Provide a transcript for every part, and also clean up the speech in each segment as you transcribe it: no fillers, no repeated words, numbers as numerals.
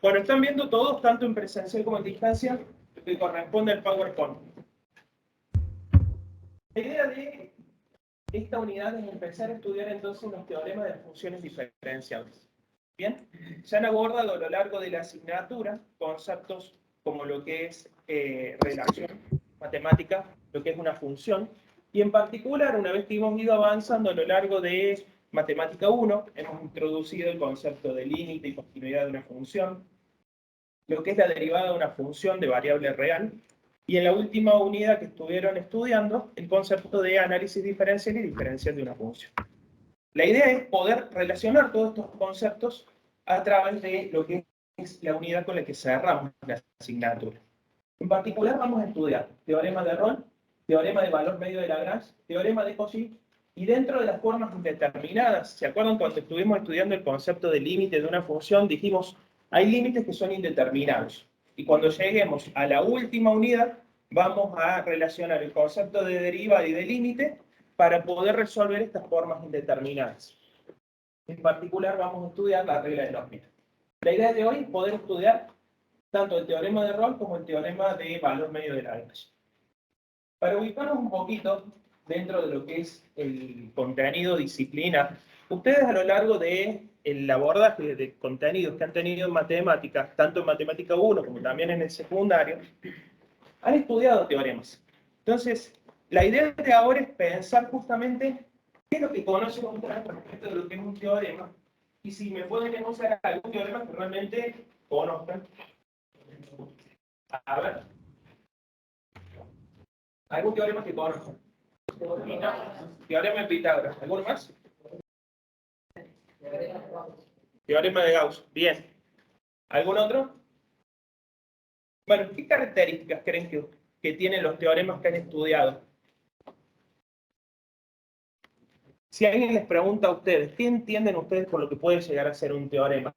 Bueno, están viendo todos, tanto en presencial como en distancia, lo que corresponde al PowerPoint. La idea de esta unidad es empezar a estudiar entonces los teoremas de las funciones diferenciables. Bien, se han abordado a lo largo de la asignatura conceptos como lo que es relación matemática, lo que es una función, y en particular, una vez que hemos ido avanzando a lo largo de Matemática 1, hemos introducido el concepto de límite y continuidad de una función, lo que es la derivada de una función de variable real, y en la última unidad que estuvieron estudiando, el concepto de análisis diferencial y diferencial de una función. La idea es poder relacionar todos estos conceptos a través de lo que es la unidad con la que cerramos la asignatura. En particular vamos a estudiar teorema de Rolle, teorema de valor medio de Lagrange, teorema de Cauchy, y dentro de las formas indeterminadas, ¿se acuerdan cuando estuvimos estudiando el concepto de límite de una función? Dijimos, hay límites que son indeterminados. Y cuando lleguemos a la última unidad, vamos a relacionar el concepto de derivada y de límite para poder resolver estas formas indeterminadas. En particular vamos a estudiar la regla de L'Hospital. La idea de hoy es poder estudiar tanto el teorema de Rolle como el teorema de valor medio de Lagrange. Para ubicarnos un poquito dentro de lo que es el contenido disciplina, ustedes a lo largo del abordaje de contenidos que han tenido en matemáticas, tanto en matemática 1 como también en el secundario, han estudiado teoremas. Entonces, la idea de ahora es pensar justamente qué es lo que conocen ustedes respecto de lo que es un teorema, y si me pueden enunciar algún teorema que realmente conozcan. A ver. ¿Algún teorema que conozcan? Teorema de Pitágoras. ¿Alguno más? Teorema de Gauss. Bien. ¿Algún otro? Bueno, ¿qué características creen que tienen los teoremas que han estudiado? Si alguien les pregunta a ustedes, ¿qué entienden ustedes por lo que puede llegar a ser un teorema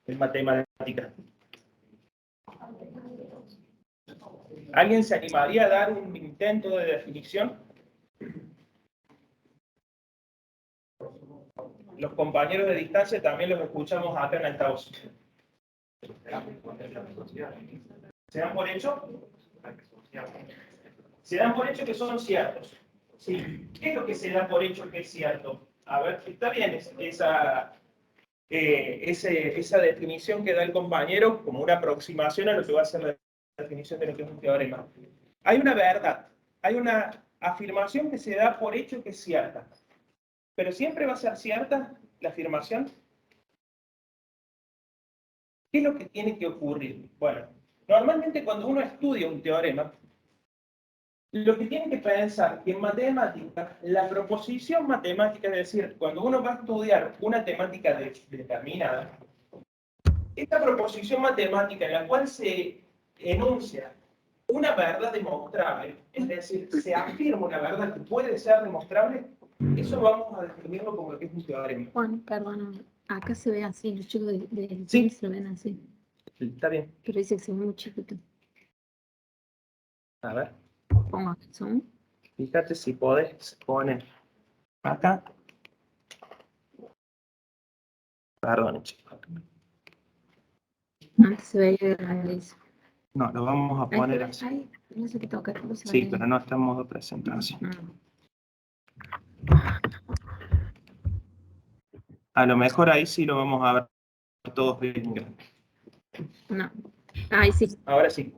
en matemática? ¿Alguien se animaría a dar un intento de definición? Los compañeros de distancia también los escuchamos acá en altavoz. ¿Se dan por hecho? Se dan por hecho que son ciertos. ¿Sí? ¿Qué es lo que se da por hecho que es cierto? A ver, está bien esa definición que da el compañero como una aproximación a lo que va a ser la definición de lo que es un teorema. Hay una verdad, hay una afirmación que se da por hecho que es cierta. ¿Pero siempre va a ser cierta la afirmación? ¿Qué es lo que tiene que ocurrir? Bueno, normalmente cuando uno estudia un teorema, lo que tiene que pensar que en matemática, la proposición matemática, es decir, cuando uno va a estudiar una temática determinada, esta proposición matemática en la cual se enuncia una verdad demostrable, es decir, se afirma una verdad que puede ser demostrable, eso vamos a definirlo como lo que es un teorema. Juan, perdón, acá se ve así, los chicos de Sí. se lo ven así. Está bien. Pero dice que se ve muy chiquito. A ver. Pongo aquí zoom. Fíjate si podés poner acá. Perdón, chicos. Antes se veía gris. No, lo vamos a poner así. Ahí, no sé qué tocar. Sí, pero no está en modo presentación. A lo mejor ahí sí lo vamos a ver todos bien. No. Ahí sí. Ahora sí.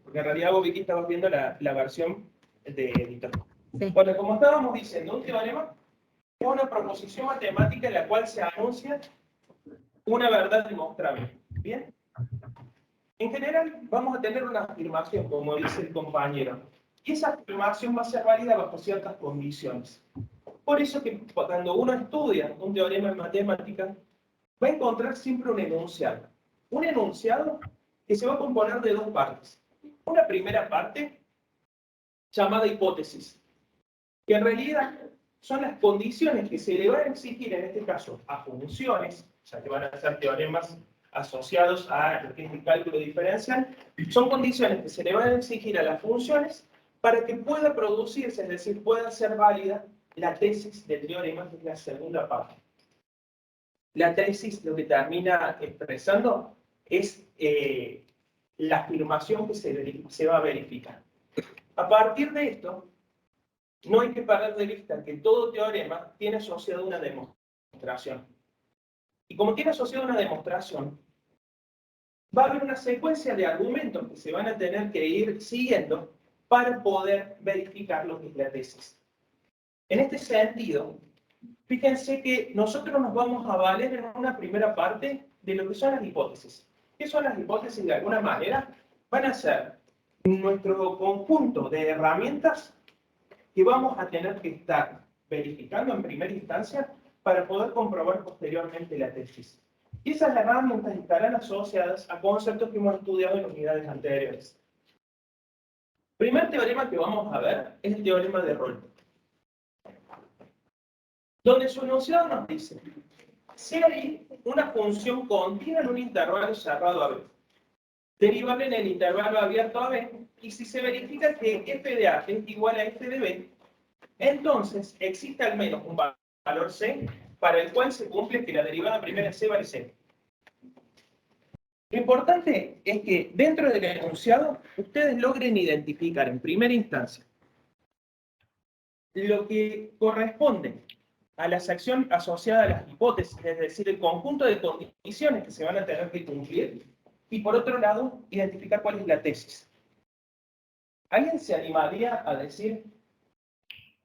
Porque en realidad vos, Vicky, estabas viendo la versión de editor. Sí. Bueno, como estábamos diciendo, un teorema es una proposición matemática en la cual se anuncia una verdad demostrable. ¿Bien? En general, vamos a tener una afirmación, como dice el compañero. Y esa afirmación va a ser válida bajo ciertas condiciones. Por eso que cuando uno estudia un teorema en matemática, va a encontrar siempre un enunciado. Un enunciado que se va a componer de dos partes. Una primera parte, llamada hipótesis, que en realidad son las condiciones que se le van a exigir, en este caso, a funciones, ya que van a ser teoremas asociados a lo que es el cálculo diferencial, son condiciones que se le van a exigir a las funciones para que pueda producirse, es decir, pueda ser válida la tesis del teorema, que es la segunda parte. La tesis lo que termina expresando es la afirmación que se va a verificar. A partir de esto, no hay que perder de vista que todo teorema tiene asociado una demostración. Y como tiene asociado una demostración, va a haber una secuencia de argumentos que se van a tener que ir siguiendo para poder verificar lo que es la tesis. En este sentido, fíjense que nosotros nos vamos a valer en una primera parte de lo que son las hipótesis. ¿Qué son las hipótesis? De alguna manera van a ser nuestro conjunto de herramientas que vamos a tener que estar verificando en primera instancia para poder comprobar posteriormente la tesis. Y esas herramientas estarán asociadas a conceptos que hemos estudiado en unidades anteriores. El primer teorema que vamos a ver es el teorema de Rolle, donde su enunciado nos dice: si hay una función continua en un intervalo cerrado a b, derivable en el intervalo abierto a b, y si se verifica que f de a es igual a f de b, entonces existe al menos un valor c para el cual se cumple que la derivada primera de c vale 0. Lo importante es que dentro del enunciado ustedes logren identificar en primera instancia lo que corresponde a la sección asociada a las hipótesis, es decir, el conjunto de condiciones que se van a tener que cumplir, y por otro lado, identificar cuál es la tesis. ¿Alguien se animaría a decir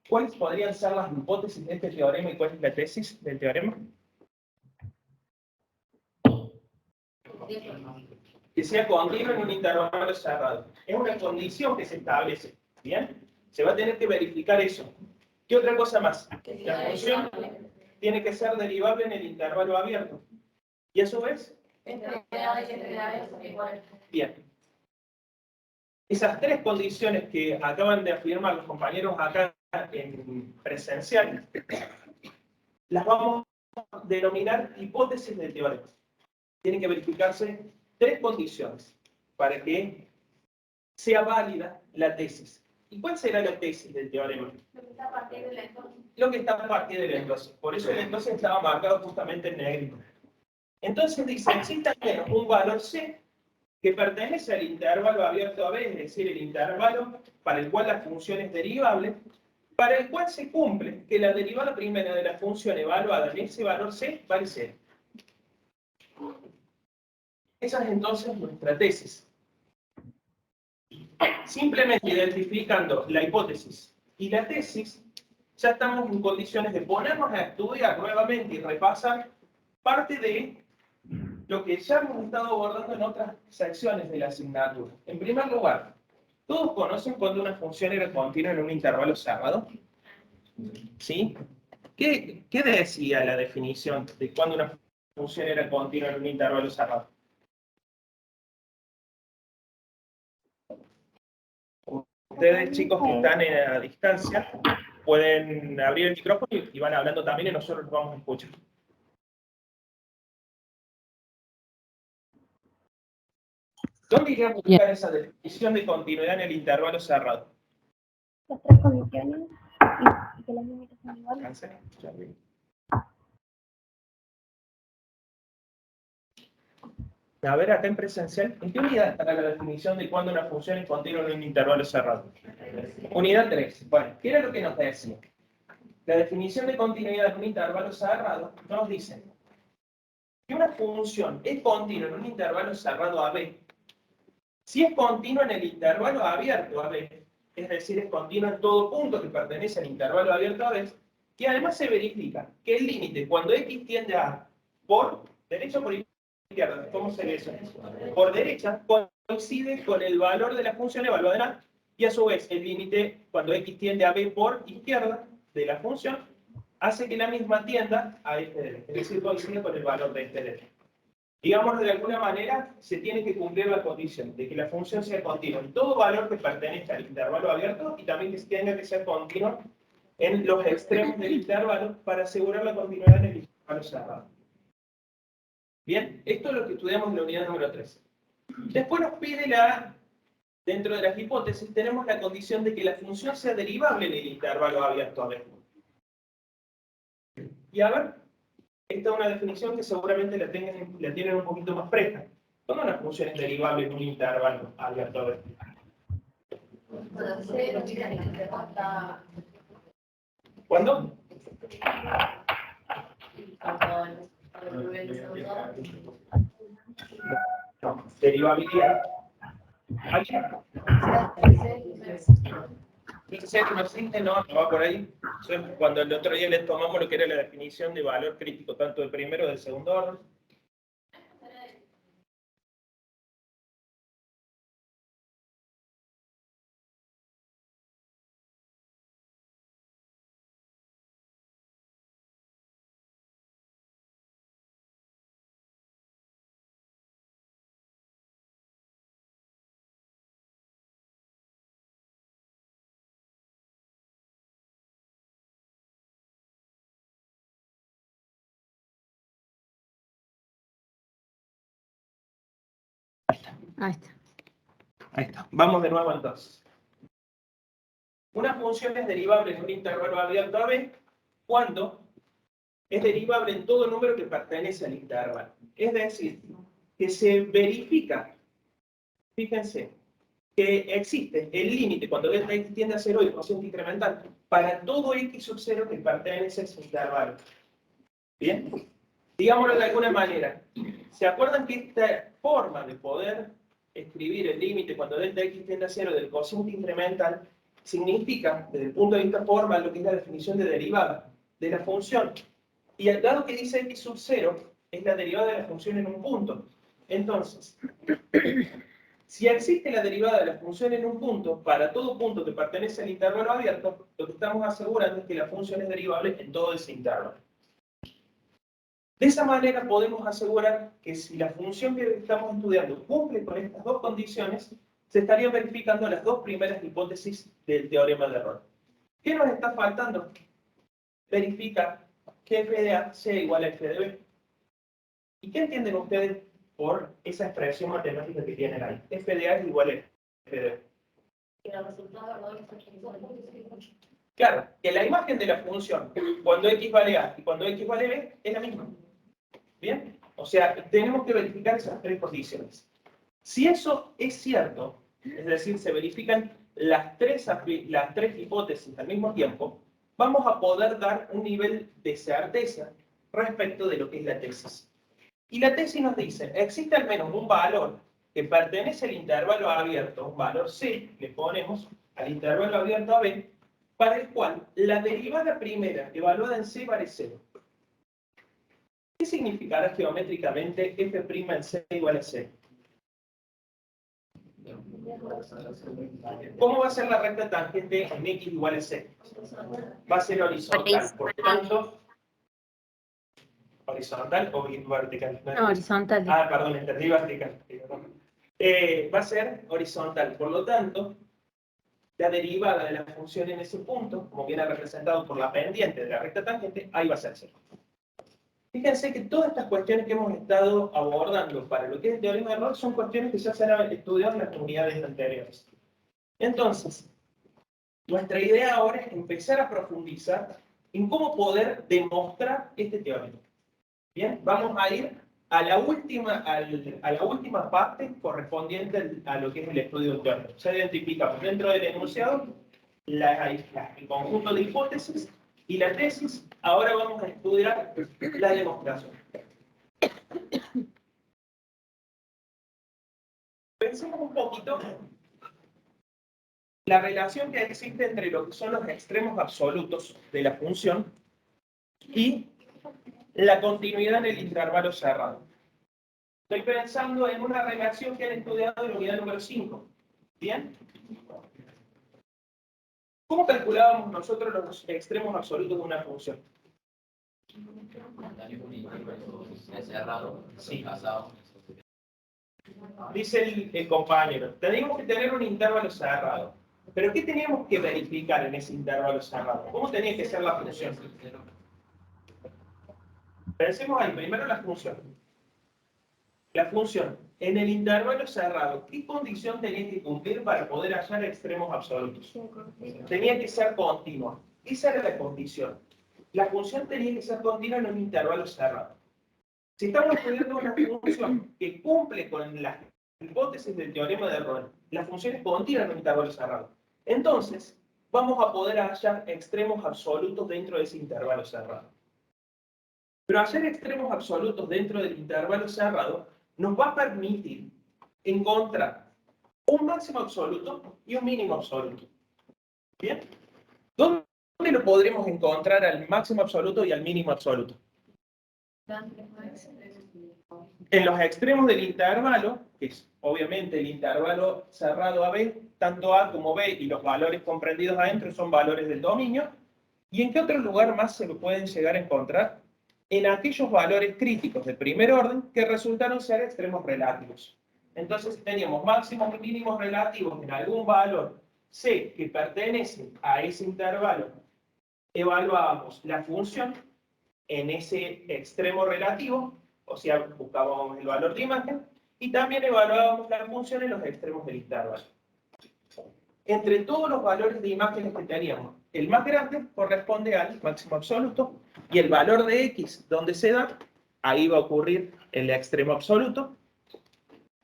cuáles podrían ser las hipótesis de este teorema y cuál es la tesis del teorema? Que sea continuo en un intervalo cerrado. Es una condición que se establece. ¿Bien? Se va a tener que verificar eso. ¿Qué otra cosa más? La función tiene que ser derivable en el intervalo abierto. ¿Y a su vez? Bien. Esas tres condiciones que acaban de afirmar los compañeros acá en presencial, las vamos a denominar hipótesis del teorema. Tienen que verificarse tres condiciones para que sea válida la tesis. ¿Y cuál será la tesis del teorema? Lo que está a partir del entonces. Lo que está a partir del entonces. Por eso el entonces estaba marcado justamente en negrito. Entonces dice, existe al menos un valor c que pertenece al intervalo abierto a b, es decir, el intervalo para el cual la función es derivable, para el cual se cumple que la derivada primera de la función evaluada en ese valor c vale 0. Esa es entonces nuestra tesis. Simplemente identificando la hipótesis y la tesis, ya estamos en condiciones de ponernos a estudiar nuevamente y repasar parte de lo que ya hemos estado abordando en otras secciones de la asignatura. En primer lugar, ¿todos conocen cuando una función era continua en un intervalo cerrado? ¿Sí? ¿Qué decía la definición de cuando una función era continua en un intervalo cerrado? Ustedes, chicos que están a distancia, pueden abrir el micrófono y van hablando también y nosotros los vamos a escuchar. ¿Dónde iría a buscar esa definición de continuidad en el intervalo cerrado? Las tres condiciones y que los límites son iguales. A ver, acá en presencial, ¿en qué unidad estará la definición de cuando una función es continua en un intervalo cerrado? Unidad 3. Bueno, ¿qué era lo que nos decía? La definición de continuidad en un intervalo cerrado nos dice que una función es continua en un intervalo cerrado AB si es continua en el intervalo abierto AB, es decir, es continua en todo punto que pertenece al intervalo abierto AB, y además se verifica que el límite cuando x tiende a por derecha o por izquierda, ¿cómo se ve eso? Por derecha coincide con el valor de la función evaluada en A, y a su vez el límite cuando x tiende a b por izquierda de la función hace que la misma tienda a este de b, es decir, coincide con el valor de este de b. Digamos, de alguna manera se tiene que cumplir la condición de que la función sea continua en todo valor que pertenezca al intervalo abierto y también que tenga que ser continua en los extremos del intervalo para asegurar la continuidad en el intervalo cerrado. Bien, esto es lo que estudiamos en la unidad número 3. Después nos pide dentro de las hipótesis, tenemos la condición de que la función sea derivable en el intervalo abierto a B. Y a ver, esta es una definición que seguramente la tienen un poquito más fresca. ¿Cuándo una función es derivable en un intervalo abierto? ¿Cuándo? No, derivabilidad. ¿Aquí? Dice que no existe, no va por ahí. Eso es cuando el otro día les tomamos lo que era la definición de valor crítico, tanto de primero como de segundo orden. Ahí está. Ahí está. Vamos de nuevo entonces. Una función es derivable en un intervalo abierto a B cuando es derivable en todo número que pertenece al intervalo. Es decir, que se verifica, fíjense, que existe el límite cuando delta x tiende a 0 y cociente incremental para todo x sub 0 que pertenece a ese intervalo. ¿Bien? Digámoslo de alguna manera. ¿Se acuerdan que esta forma de poder escribir el límite cuando delta x tiende a 0 del cociente incremental significa, desde el punto de vista formal, lo que es la definición de derivada de la función? Y al dado que dice x sub 0, es la derivada de la función en un punto. Entonces, si existe la derivada de la función en un punto, para todo punto que pertenece al intervalo abierto, lo que estamos asegurando es que la función es derivable en todo ese intervalo. De esa manera podemos asegurar que si la función que estamos estudiando cumple con estas dos condiciones, se estarían verificando las dos primeras hipótesis del teorema de error. ¿Qué nos está faltando? Verificar que f de A sea igual a f de B. ¿Y qué entienden ustedes por esa expresión matemática que tienen ahí? F de A es igual a f de B. Claro, que la imagen de la función, cuando x vale A y cuando x vale B, es la misma. ¿Bien? O sea, tenemos que verificar esas tres condiciones. Si eso es cierto, es decir, se verifican las tres hipótesis al mismo tiempo, vamos a poder dar un nivel de certeza respecto de lo que es la tesis. Y la tesis nos dice, existe al menos un valor que pertenece al intervalo abierto, un valor C, le ponemos al intervalo abierto a B, para el cual la derivada primera evaluada en C vale 0. ¿Qué significará geométricamente f' en C igual a 0? ¿Cómo va a ser la recta tangente en x igual a c? Va a ser horizontal, por tanto, ¿horizontal o vertical? No, horizontal. Ah, perdón, entendí vertical. Va a ser horizontal, por lo tanto, la derivada de la función en ese punto, como viene representado por la pendiente de la recta tangente, ahí va a ser 0. Fíjense que todas estas cuestiones que hemos estado abordando para lo que es el teorema de error son cuestiones que ya se han estudiado en las comunidades anteriores. Entonces, nuestra idea ahora es empezar a profundizar en cómo poder demostrar este teorema. Bien, vamos a ir a la última parte correspondiente a lo que es el estudio del teorema. Ya identificamos dentro del enunciado el conjunto de hipótesis y la tesis. Ahora vamos a estudiar la demostración. Pensemos un poquito la relación que existe entre lo que son los extremos absolutos de la función y la continuidad en el intervalo cerrado. Estoy pensando en una relación que han estudiado en la unidad número 5. ¿Bien? ¿Cómo calculábamos nosotros los extremos absolutos de una función? Sí. Dice el compañero, tenemos que tener un intervalo cerrado. ¿Pero qué teníamos que verificar en ese intervalo cerrado? ¿Cómo tenía que ser la función? Pensemos ahí, primero la función. La función, en el intervalo cerrado, ¿qué condición tenía que cumplir para poder hallar extremos absolutos? Tenía que ser continua. Esa era la condición. la función tenía que ser continua en un intervalo cerrado. Si estamos estudiando una función que cumple con las hipótesis del teorema de Rolle, la función es continua en un intervalo cerrado. Entonces, vamos a poder hallar extremos absolutos dentro de ese intervalo cerrado. Pero hallar extremos absolutos dentro del intervalo cerrado nos va a permitir encontrar un máximo absoluto y un mínimo absoluto. ¿Bien? ¿Dónde lo podremos encontrar al máximo absoluto y al mínimo absoluto? En los extremos del intervalo, que es obviamente el intervalo cerrado AB, tanto A como B y los valores comprendidos adentro son valores del dominio. ¿Y en qué otro lugar más se lo pueden llegar a encontrar? En aquellos valores críticos de primer orden que resultaron ser extremos relativos. Entonces teníamos máximos y mínimos relativos en algún valor C que pertenece a ese intervalo. Evaluábamos la función en ese extremo relativo, o sea, buscábamos el valor de imagen, y también evaluábamos la función en los extremos del intervalo. Entre todos los valores de imágenes que teníamos, el más grande corresponde al máximo absoluto, y el valor de x donde se da, ahí va a ocurrir el extremo absoluto,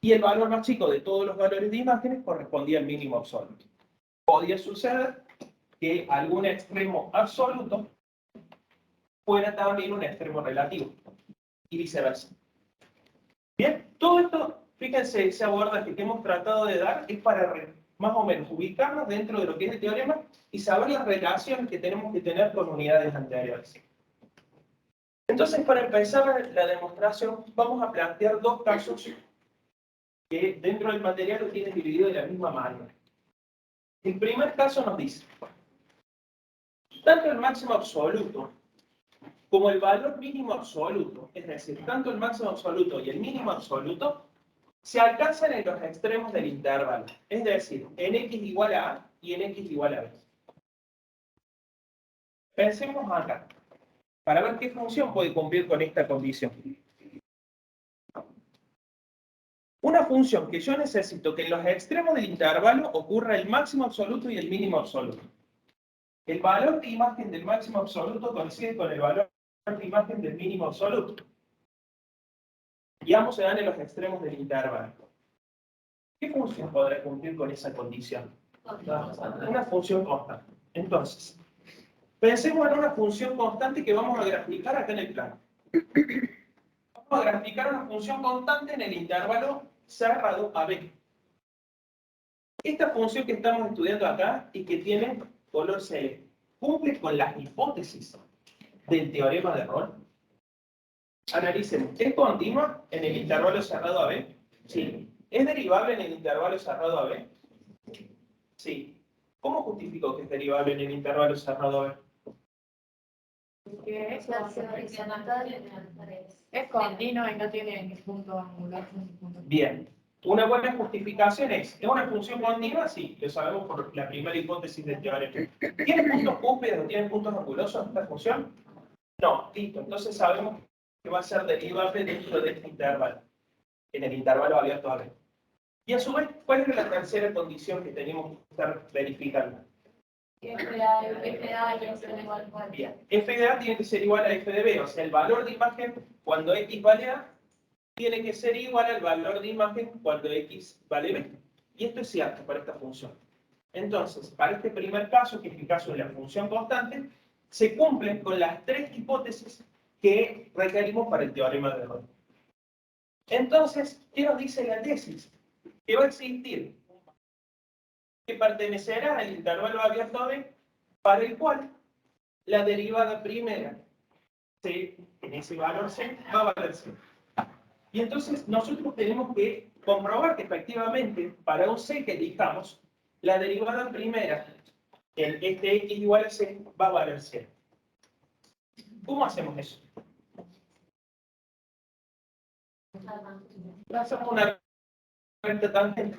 y el valor más chico de todos los valores de imágenes correspondía al mínimo absoluto. Podía suceder que algún extremo absoluto fuera también un extremo relativo, y viceversa. Bien, todo esto, fíjense, ese abordaje que hemos tratado de dar es para más o menos ubicarnos dentro de lo que es el teorema y saber las relaciones que tenemos que tener con unidades anteriores. Entonces, para empezar la demostración, vamos a plantear dos casos que dentro del material lo tienen dividido de la misma manera. El primer caso nos dice, tanto el máximo absoluto como el valor mínimo absoluto, es decir, tanto el máximo absoluto y el mínimo absoluto, se alcanzan en los extremos del intervalo, es decir, en x igual a a y en x igual a b. Pensemos acá, para ver qué función puede cumplir con esta condición. Una función que yo necesito que en los extremos del intervalo ocurra el máximo absoluto y el mínimo absoluto. El valor de imagen del máximo absoluto coincide con el valor de imagen del mínimo absoluto. Y ambos se dan en los extremos del intervalo. ¿Qué función podrá cumplir con esa condición? Una función constante. Entonces, pensemos en una función constante que vamos a graficar acá en el plano. Vamos a graficar una función constante en el intervalo cerrado AB. Esta función que estamos estudiando acá y que tiene color celeste, ¿cumple con las hipótesis del teorema de Rolle? Analicemos. ¿Es continua en el intervalo cerrado AB? Sí. ¿Es derivable en el intervalo cerrado AB? Sí. ¿Cómo justifico que es derivable en el intervalo cerrado AB? Porque es continuo y no tiene punto angular. Bien. Una buena justificación ¿es una función continua? Sí, lo sabemos por la primera hipótesis del teorema. ¿Tiene puntos cúspides o tiene puntos angulosos esta función? No, listo. Entonces sabemos que va a ser derivable dentro de este intervalo, en el intervalo abierto a B. Y a su vez, ¿cuál es la tercera condición que tenemos que estar verificando? F de A y F de igual a. Bien, f de A tiene que ser igual a f de B, o sea, el valor de imagen cuando x vale A tiene que ser igual al valor de imagen cuando x vale B. Y esto es cierto para esta función. Entonces, para este primer caso, que es el caso de la función constante, se cumplen con las tres hipótesis que requerimos para el teorema de Rolle. Entonces, ¿qué nos dice la tesis? Que va a existir que pertenecerá al intervalo abierto a B, para el cual la derivada primera C, en ese valor C, va a valer C. Y entonces nosotros tenemos que comprobar que efectivamente, para un C que elijamos, la derivada primera en este x igual a C va a valer C. ¿Cómo hacemos eso? Trazamos una recta tangente.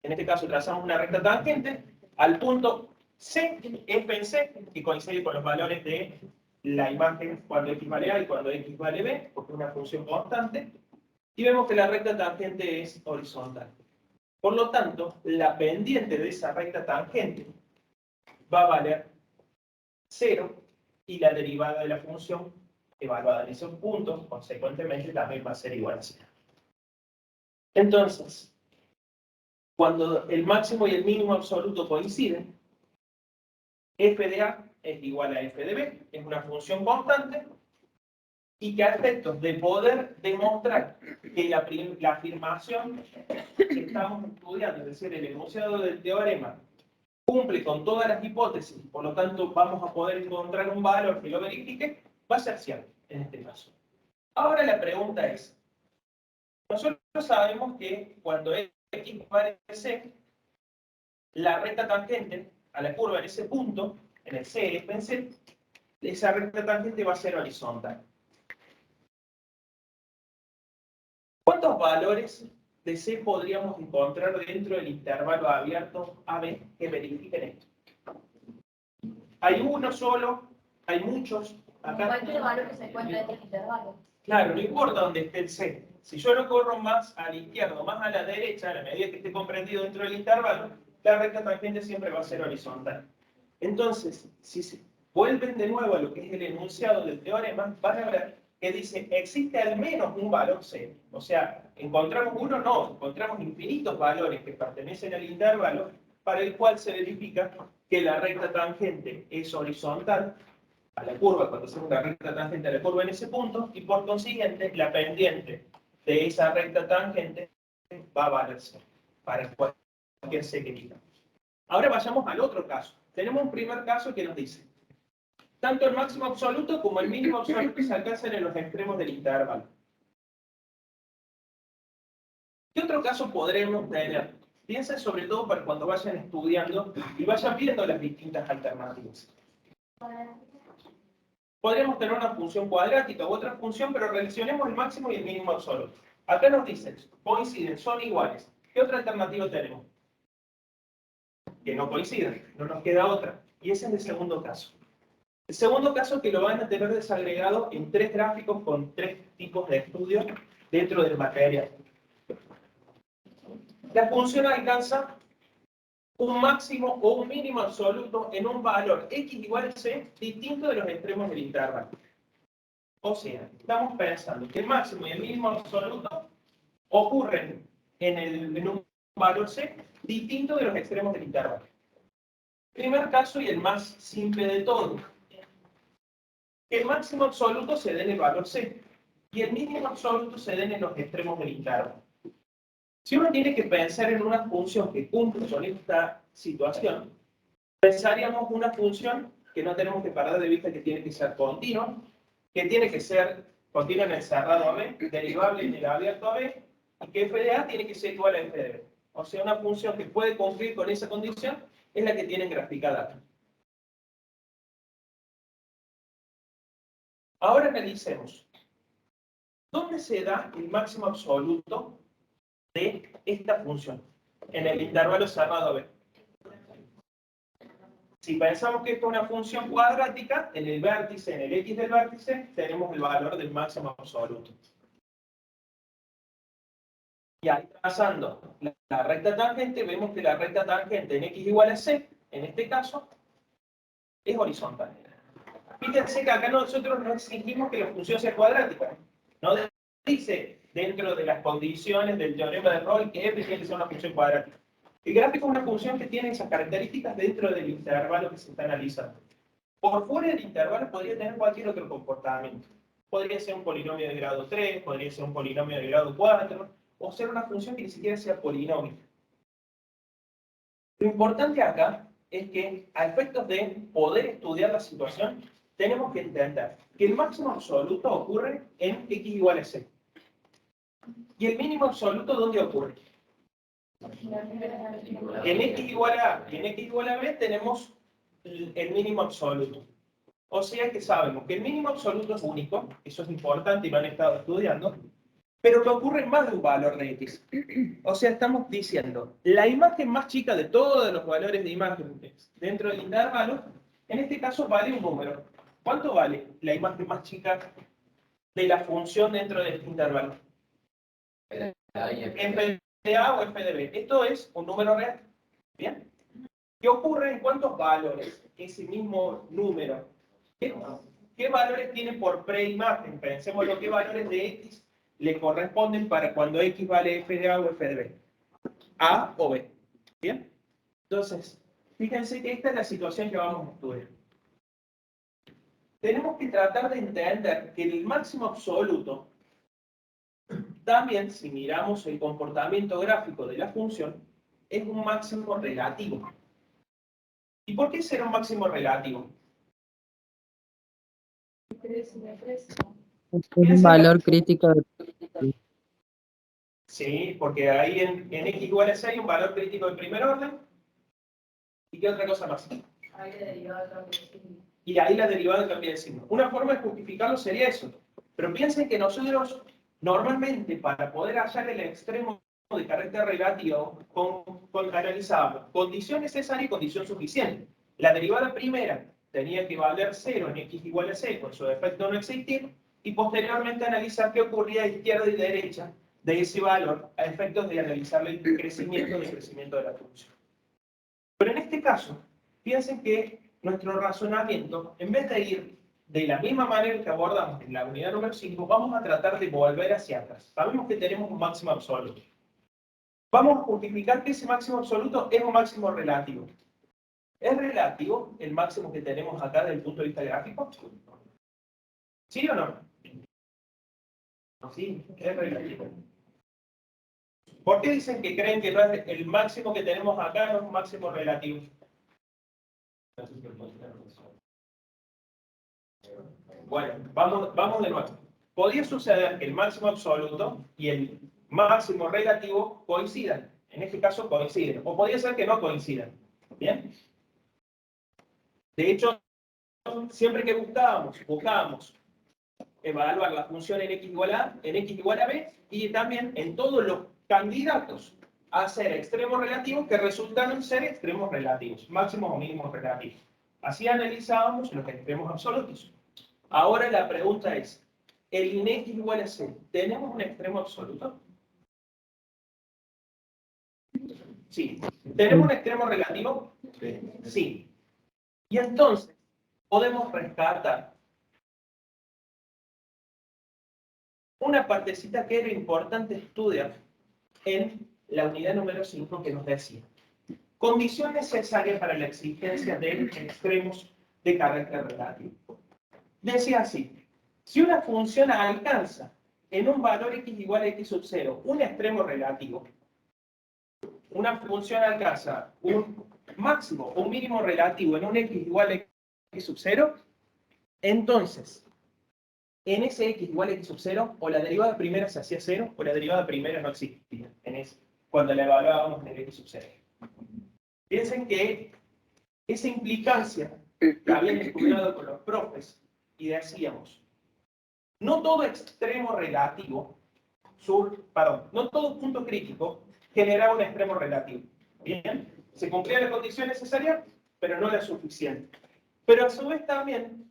En este caso trazamos una recta tangente al punto C, F en C, que coincide con los valores de la imagen cuando x vale A y cuando x vale B, porque es una función constante, y vemos que la recta tangente es horizontal. Por lo tanto, la pendiente de esa recta tangente va a valer 0 y la derivada de la función evaluada en esos puntos, consecuentemente, también va a ser igual a 0. Entonces, cuando el máximo y el mínimo absoluto coinciden, f de a es igual a f de b, es una función constante, y que a efectos de poder demostrar que la afirmación que estamos estudiando, es decir, el enunciado del teorema, cumple con todas las hipótesis, por lo tanto vamos a poder encontrar un valor que lo verifique, va a ser cierto en este caso. Ahora la pregunta es, nosotros sabemos que cuando x vale c, la recta tangente a la curva en ese punto, en el c, f en c, esa recta tangente va a ser horizontal. ¿Cuántos valores de C podríamos encontrar dentro del intervalo abierto AB que verifiquen esto? ¿Hay uno solo? ¿Hay muchos? Acá. Cualquier valor que se encuentre en este intervalo. Claro, no importa dónde esté el C. Si yo lo corro más a la izquierda o más a la derecha, a la medida que esté comprendido dentro del intervalo, la recta tangente siempre va a ser horizontal. Entonces, si se vuelven de nuevo a lo que es el enunciado del teorema, van a ver que dice, existe al menos un valor C. O sea, encontramos uno, no, encontramos infinitos valores que pertenecen al intervalo para el cual se verifica que la recta tangente es horizontal a la curva, cuando hacemos una recta tangente a la curva en ese punto, y por consiguiente, la pendiente de esa recta tangente va a valer C, para cualquier C que digamos. Ahora vayamos al otro caso. Tenemos un primer caso que nos dice, tanto el máximo absoluto como el mínimo absoluto se alcanzan en los extremos del intervalo. ¿Qué otro caso podremos tener? Piensen sobre todo para cuando vayan estudiando y vayan viendo las distintas alternativas. Podríamos tener una función cuadrática u otra función, pero relacionemos el máximo y el mínimo absoluto. Acá nos dicen, coinciden, son iguales. ¿Qué otra alternativa tenemos? Que no coinciden, no nos queda otra. Y ese es el segundo caso. El segundo caso que lo van a tener desagregado en 3 gráficos con 3 tipos de estudios dentro del material. La función alcanza un máximo o un mínimo absoluto en un valor x igual a c distinto de los extremos del intervalo. O sea, estamos pensando que el máximo y el mínimo absoluto ocurren en un valor c distinto de los extremos del intervalo. Primer caso y el más simple de todos. El máximo absoluto se dé en el valor c y el mínimo absoluto se dé en los extremos del intervalo. Si uno tiene que pensar en una función que cumple con esta situación, pensaríamos una función que no tenemos que parar de vista que tiene que ser continua, que tiene que ser continua en el cerrado AB, derivable en el abierto AB, y que f de a tiene que ser igual a f de b. O sea, una función que puede cumplir con esa condición es la que tienen graficada acá. Ahora analicemos. ¿Dónde se da el máximo absoluto de esta función? En el intervalo cerrado B. Si pensamos que esto es una función cuadrática, en el vértice, en el x del vértice, tenemos el valor del máximo absoluto. Y ahí trazando la recta tangente, vemos que la recta tangente en x igual a c, en este caso, es horizontal. Fíjense que acá nosotros no exigimos que la función sea cuadrática. No dice dentro de las condiciones del teorema de Rolle que f tiene que ser una función cuadrática. El gráfico es una función que tiene esas características dentro del intervalo que se está analizando. Por fuera del intervalo podría tener cualquier otro comportamiento. Podría ser un polinomio de grado 3, podría ser un polinomio de grado 4, o ser una función que ni siquiera sea polinómica. Lo importante acá es que, a efectos de poder estudiar la situación, tenemos que entender que el máximo absoluto ocurre en x igual a c. ¿Y el mínimo absoluto dónde ocurre? En x igual a A y en x igual a B tenemos el mínimo absoluto. O sea que sabemos que el mínimo absoluto es único, eso es importante y lo han estado estudiando, pero que ocurre en más de un valor de x. O sea, estamos diciendo, la imagen más chica de todos los valores de imágenes dentro del intervalo, en este caso vale un número. ¿Cuánto vale la imagen más chica de la función dentro de este intervalo? F de A o F de B. Esto es un número real. ¿Bien? ¿Qué ocurre en cuántos valores ese mismo número ¿Qué valores tiene por preimagen? Pensemos lo que valores de X le corresponden para cuando X vale f de A o f de B. A o B. ¿Bien? Entonces, fíjense que esta es la situación que vamos a estudiar. Tenemos que tratar de entender que el máximo absoluto, también si miramos el comportamiento gráfico de la función, es un máximo relativo. ¿Y por qué será un máximo relativo? Un valor crítico. Sí, porque ahí en X igual a 6 hay un valor crítico de primer orden. ¿Y qué otra cosa más? Y ahí la derivada cambia de signo. Una forma de justificarlo sería eso. Pero piensen que nosotros, normalmente, para poder hallar el extremo de carácter relativo, analizábamos condición necesaria y condición suficiente. La derivada primera tenía que valer 0 en X igual a 6, con su defecto no existir, y posteriormente analizar qué ocurría a izquierda y derecha de ese valor a efectos de analizar el crecimiento o decrecimiento de la función. Pero en este caso, piensen que nuestro razonamiento, en vez de ir de la misma manera que abordamos en la unidad número 5, vamos a tratar de volver hacia atrás. Sabemos que tenemos un máximo absoluto. Vamos a justificar que ese máximo absoluto es un máximo relativo. ¿Es relativo el máximo que tenemos acá desde el punto de vista gráfico? ¿Sí o no? Sí, es relativo. ¿Por qué dicen que creen que no es el máximo que tenemos acá no es un máximo relativo? Bueno, vamos de nuevo. Podría suceder que el máximo absoluto y el máximo relativo coincidan. En este caso coinciden. O podría ser que no coincidan. ¿Bien? De hecho, siempre que buscábamos evaluar la función en X igual a, en X igual a B, y también en todos los candidatos a ser extremos relativos que resultaron ser extremos relativos, máximos o mínimos relativos. Así analizábamos los extremos absolutos. Ahora la pregunta es, ¿el en X igual a C, tenemos un extremo absoluto? Sí. ¿Tenemos un extremo relativo? Sí. Y entonces, podemos rescatar una partecita que era importante estudiar en la unidad número 5 que nos decía. Condición necesaria para la existencia de extremos de carácter relativo. Decía así, si una función alcanza en un valor x igual a x sub 0 un extremo relativo, una función alcanza un máximo o un mínimo relativo en un x igual a x sub 0, entonces, en ese x igual a x sub 0, o la derivada primera se hacía 0, o la derivada primera no existía, cuando la evaluábamos en el x sub 0. Piensen que esa implicancia la habían estudiado con los profes, y decíamos, no todo extremo relativo, no todo punto crítico generaba un extremo relativo. Bien, se cumplía la condición necesaria, pero no la suficiente. Pero a su vez también,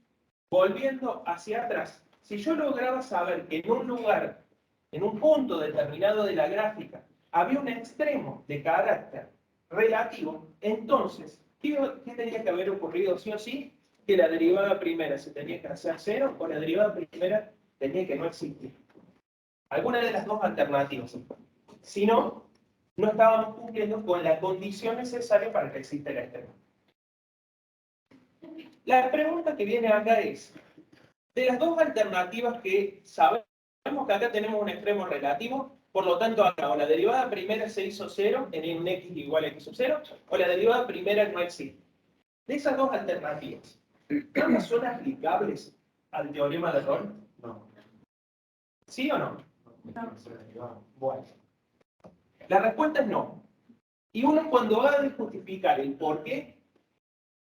volviendo hacia atrás, si yo lograba saber que en un lugar, en un punto determinado de la gráfica, había un extremo de carácter relativo, entonces, ¿qué tenía que haber ocurrido sí o sí? Que la derivada primera se tenía que hacer 0 o la derivada primera tenía que no existir. Alguna de las dos alternativas. Si no, no estábamos cumpliendo con la condición necesaria para que exista el extremo. La pregunta que viene acá es, de las dos alternativas que sabemos que acá tenemos un extremo relativo, por lo tanto acá o la derivada primera se hizo 0 en un x igual a x sub 0, o la derivada primera no existe. De esas dos alternativas, ¿ambas son aplicables al teorema de Rolle? No. ¿Sí o no? No. Bueno. La respuesta es no. Y uno cuando va a justificar el por qué,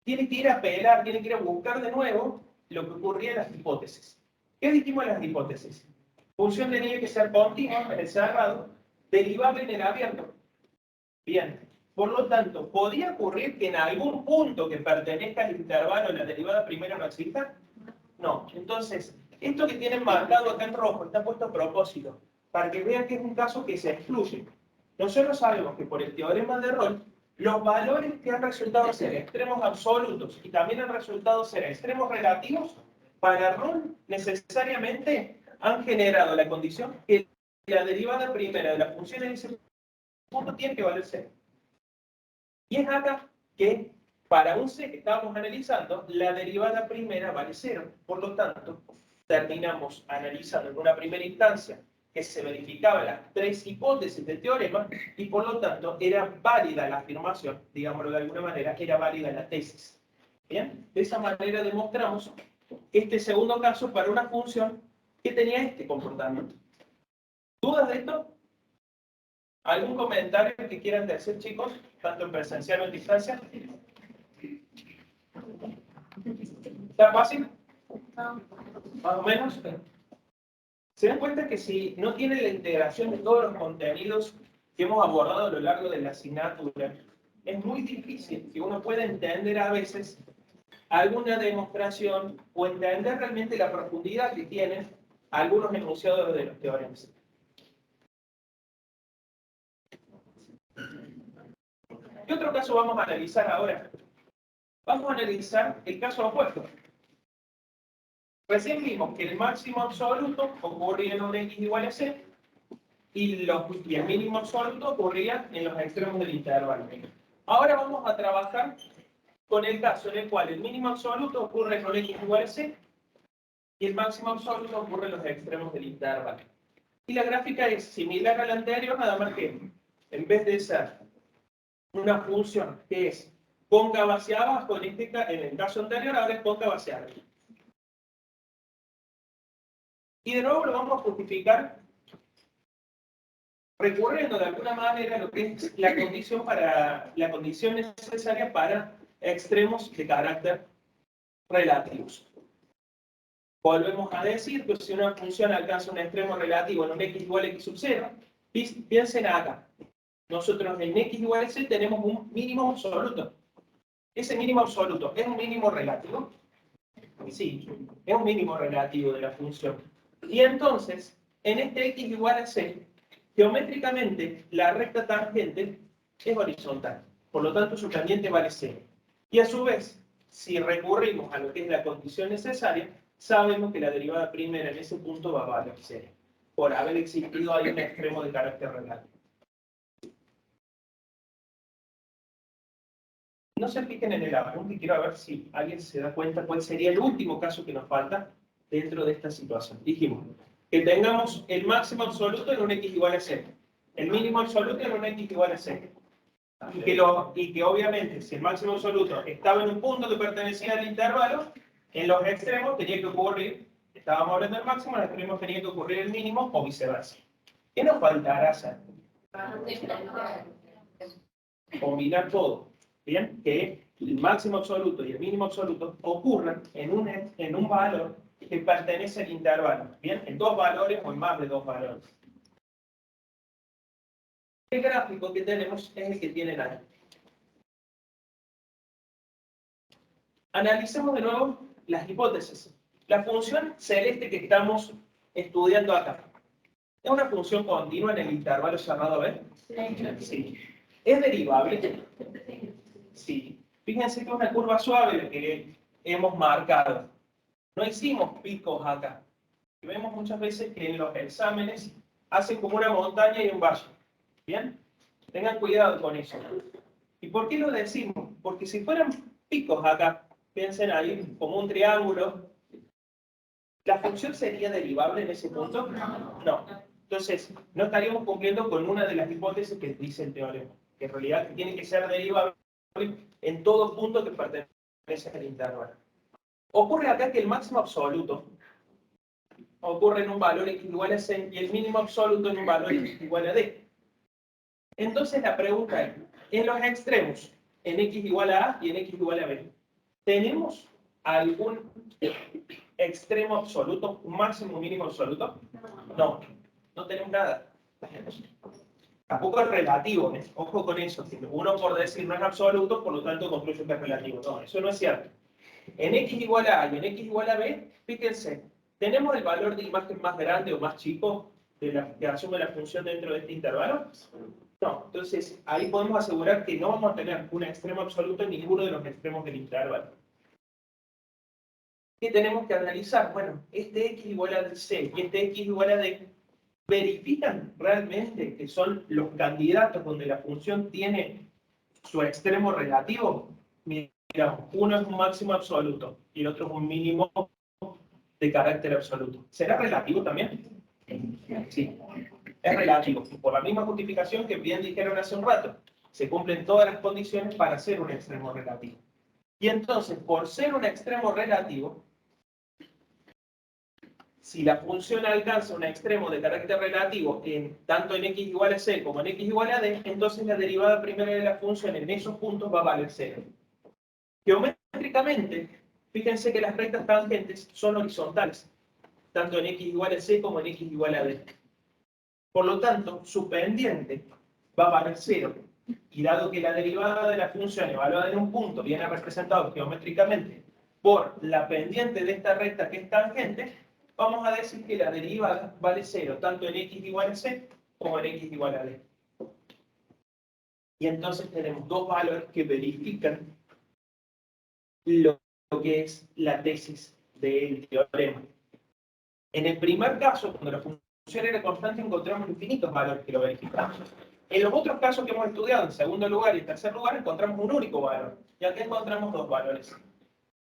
tiene que ir a apelar, tiene que ir a buscar de nuevo lo que ocurría en las hipótesis. ¿Qué dijimos en las hipótesis? Función tenía que ser continua en el cerrado, derivable en el abierto. Bien. Por lo tanto, ¿podría ocurrir que en algún punto que pertenezca al intervalo la derivada primera no exista? No. Entonces, esto que tienen marcado acá en rojo está puesto a propósito, para que vean que es un caso que se excluye. Nosotros sabemos que por el teorema de Rolle, los valores que han resultado ser extremos absolutos y también han resultado ser extremos relativos, para Rolle necesariamente han generado la condición que la derivada primera de la función en ese punto tiene que valer cero. Y es acá que, para un C que estábamos analizando, la derivada primera vale cero. Por lo tanto, terminamos analizando en una primera instancia que se verificaban las tres hipótesis del teorema y por lo tanto era válida la afirmación, digámoslo de alguna manera, era válida la tesis. ¿Bien? De esa manera demostramos este segundo caso para una función que tenía este comportamiento. ¿Dudas de esto? ¿Algún comentario que quieran decir, chicos? Tanto en presencial o en distancia. ¿Está fácil? ¿Más o menos? ¿Se dan cuenta que si no tienen la integración de todos los contenidos que hemos abordado a lo largo de la asignatura, es muy difícil que uno pueda entender a veces alguna demostración o entender realmente la profundidad que tienen algunos enunciados de los teoremas? ¿Qué otro caso vamos a analizar ahora? Vamos a analizar el caso opuesto. Recién vimos que el máximo absoluto ocurría en un x igual a c y el mínimo absoluto ocurría en los extremos del intervalo. Ahora vamos a trabajar con el caso en el cual el mínimo absoluto ocurre con x igual a c y el máximo absoluto ocurre en los extremos del intervalo. Y la gráfica es similar a la anterior, nada más que en vez de ser una función que es cóncava hacia abajo, en el caso anterior ahora es cóncava hacia arriba. Y de nuevo lo vamos a justificar recurriendo de alguna manera a lo que es la condición necesaria para extremos de carácter relativos. Volvemos a decir que si una función alcanza un extremo relativo en un x igual a x sub 0, piensen acá. Nosotros en x igual a c tenemos un mínimo absoluto. Ese mínimo absoluto es un mínimo relativo. Sí, es un mínimo relativo de la función. Y entonces, en este x igual a c, geométricamente la recta tangente es horizontal. Por lo tanto, su tangente vale 0. Y a su vez, si recurrimos a lo que es la condición necesaria, sabemos que la derivada primera en ese punto va a valer 0. Por haber existido ahí un extremo de carácter relativo. No se fijen en el apunte y quiero ver si alguien se da cuenta cuál sería el último caso que nos falta dentro de esta situación. Dijimos que tengamos el máximo absoluto en un x igual a 0, el mínimo absoluto en un x igual a 0. Y que obviamente si el máximo absoluto estaba en un punto que pertenecía al intervalo, en los extremos tenía que ocurrir, estábamos hablando del máximo, en los extremos tenía que ocurrir el mínimo o viceversa. ¿Qué nos faltará hacer? Combinar todo. Bien, que el máximo absoluto y el mínimo absoluto ocurran en un valor que pertenece al intervalo. Bien, en dos valores o en más de dos valores. El gráfico que tenemos es el que tienen ahí. Analicemos de nuevo las hipótesis. La función celeste que estamos estudiando acá, ¿es una función continua en el intervalo cerrado B? Sí. ¿Es derivable? Sí. Fíjense que es una curva suave la que hemos marcado. No hicimos picos acá. Vemos muchas veces que en los exámenes hacen como una montaña y un valle. ¿Bien? Tengan cuidado con eso. ¿Y por qué lo decimos? Porque si fueran picos acá, piensen ahí como un triángulo, ¿la función sería derivable en ese punto? No. Entonces, no estaríamos cumpliendo con una de las hipótesis que dice el teorema, que en realidad tiene que ser derivable en todo punto que pertenece al intervalo. Ocurre acá que el máximo absoluto ocurre en un valor x igual a c y el mínimo absoluto en un valor x igual a d. Entonces la pregunta es, en los extremos, en x igual a a y en x igual a b, ¿tenemos algún extremo absoluto, un máximo, un mínimo absoluto? No, no tenemos nada. Tampoco es relativo, ¿eh? Ojo con eso. Uno por decir no es absoluto, por lo tanto concluye que es relativo. No, eso no es cierto. En x igual a y en x igual a b, fíjense, ¿tenemos el valor de imagen más grande o más chico que asume la función dentro de este intervalo? No. Entonces, ahí podemos asegurar que no vamos a tener un extremo absoluto en ninguno de los extremos del intervalo. ¿Qué tenemos que analizar? Bueno, este x igual a c y este x igual a d, ¿verifican realmente que son los candidatos donde la función tiene su extremo relativo? Mira, uno es un máximo absoluto y el otro es un mínimo de carácter absoluto. ¿Será relativo también? Sí, es relativo. Por la misma justificación que bien dijeron hace un rato, se cumplen todas las condiciones para ser un extremo relativo. Y entonces, por ser un extremo relativo, si la función alcanza un extremo de carácter relativo tanto en x igual a c como en x igual a d, entonces la derivada primera de la función en esos puntos va a valer 0. Geométricamente, fíjense que las rectas tangentes son horizontales, tanto en x igual a c como en x igual a d. Por lo tanto, su pendiente va a valer 0. Y dado que la derivada de la función evaluada en un punto viene representado geométricamente por la pendiente de esta recta que es tangente, vamos a decir que la derivada vale 0, tanto en x igual a c como en x igual a d. Y entonces tenemos dos valores que verifican lo que es la tesis del teorema. En el primer caso, cuando la función era constante, encontramos infinitos valores que lo verificamos. En los otros casos que hemos estudiado, en segundo lugar y en tercer lugar, encontramos un único valor. Y aquí encontramos dos valores.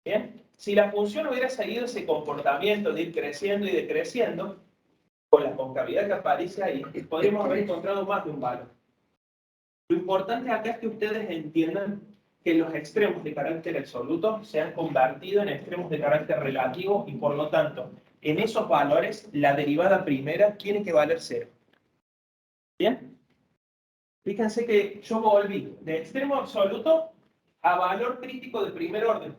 ¿Bien? Si la función hubiera seguido ese comportamiento de ir creciendo y decreciendo, con la concavidad que aparece ahí, podríamos haber encontrado más de un valor. Lo importante acá es que ustedes entiendan que los extremos de carácter absoluto se han convertido en extremos de carácter relativo y por lo tanto, en esos valores, la derivada primera tiene que valer 0. ¿Bien? Fíjense que yo volví de extremo absoluto a valor crítico de primer orden.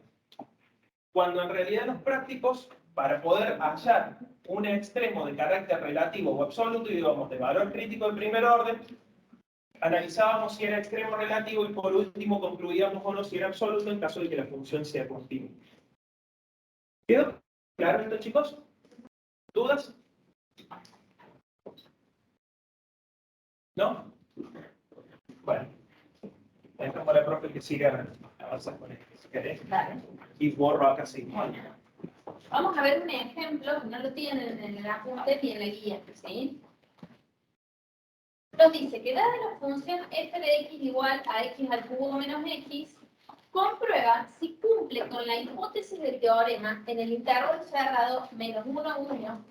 Cuando en realidad los prácticos, para poder hallar un extremo de carácter relativo o absoluto, y digamos de valor crítico de primer orden, analizábamos si era extremo relativo y por último concluíamos o no si era absoluto en caso de que la función sea continua. ¿Quedó claro esto, chicos? ¿Dudas? ¿No? Bueno, dejamos a la profe que siga avanzando con esto, si querés. Dale. Y borro acá sí. Vamos a ver un ejemplo, no lo tienen en el apunte ni en la guía, ¿sí? Nos dice que dada la función f de x igual a x al cubo menos x, comprueba si cumple con la hipótesis del teorema en el intervalo cerrado menos 1, 1,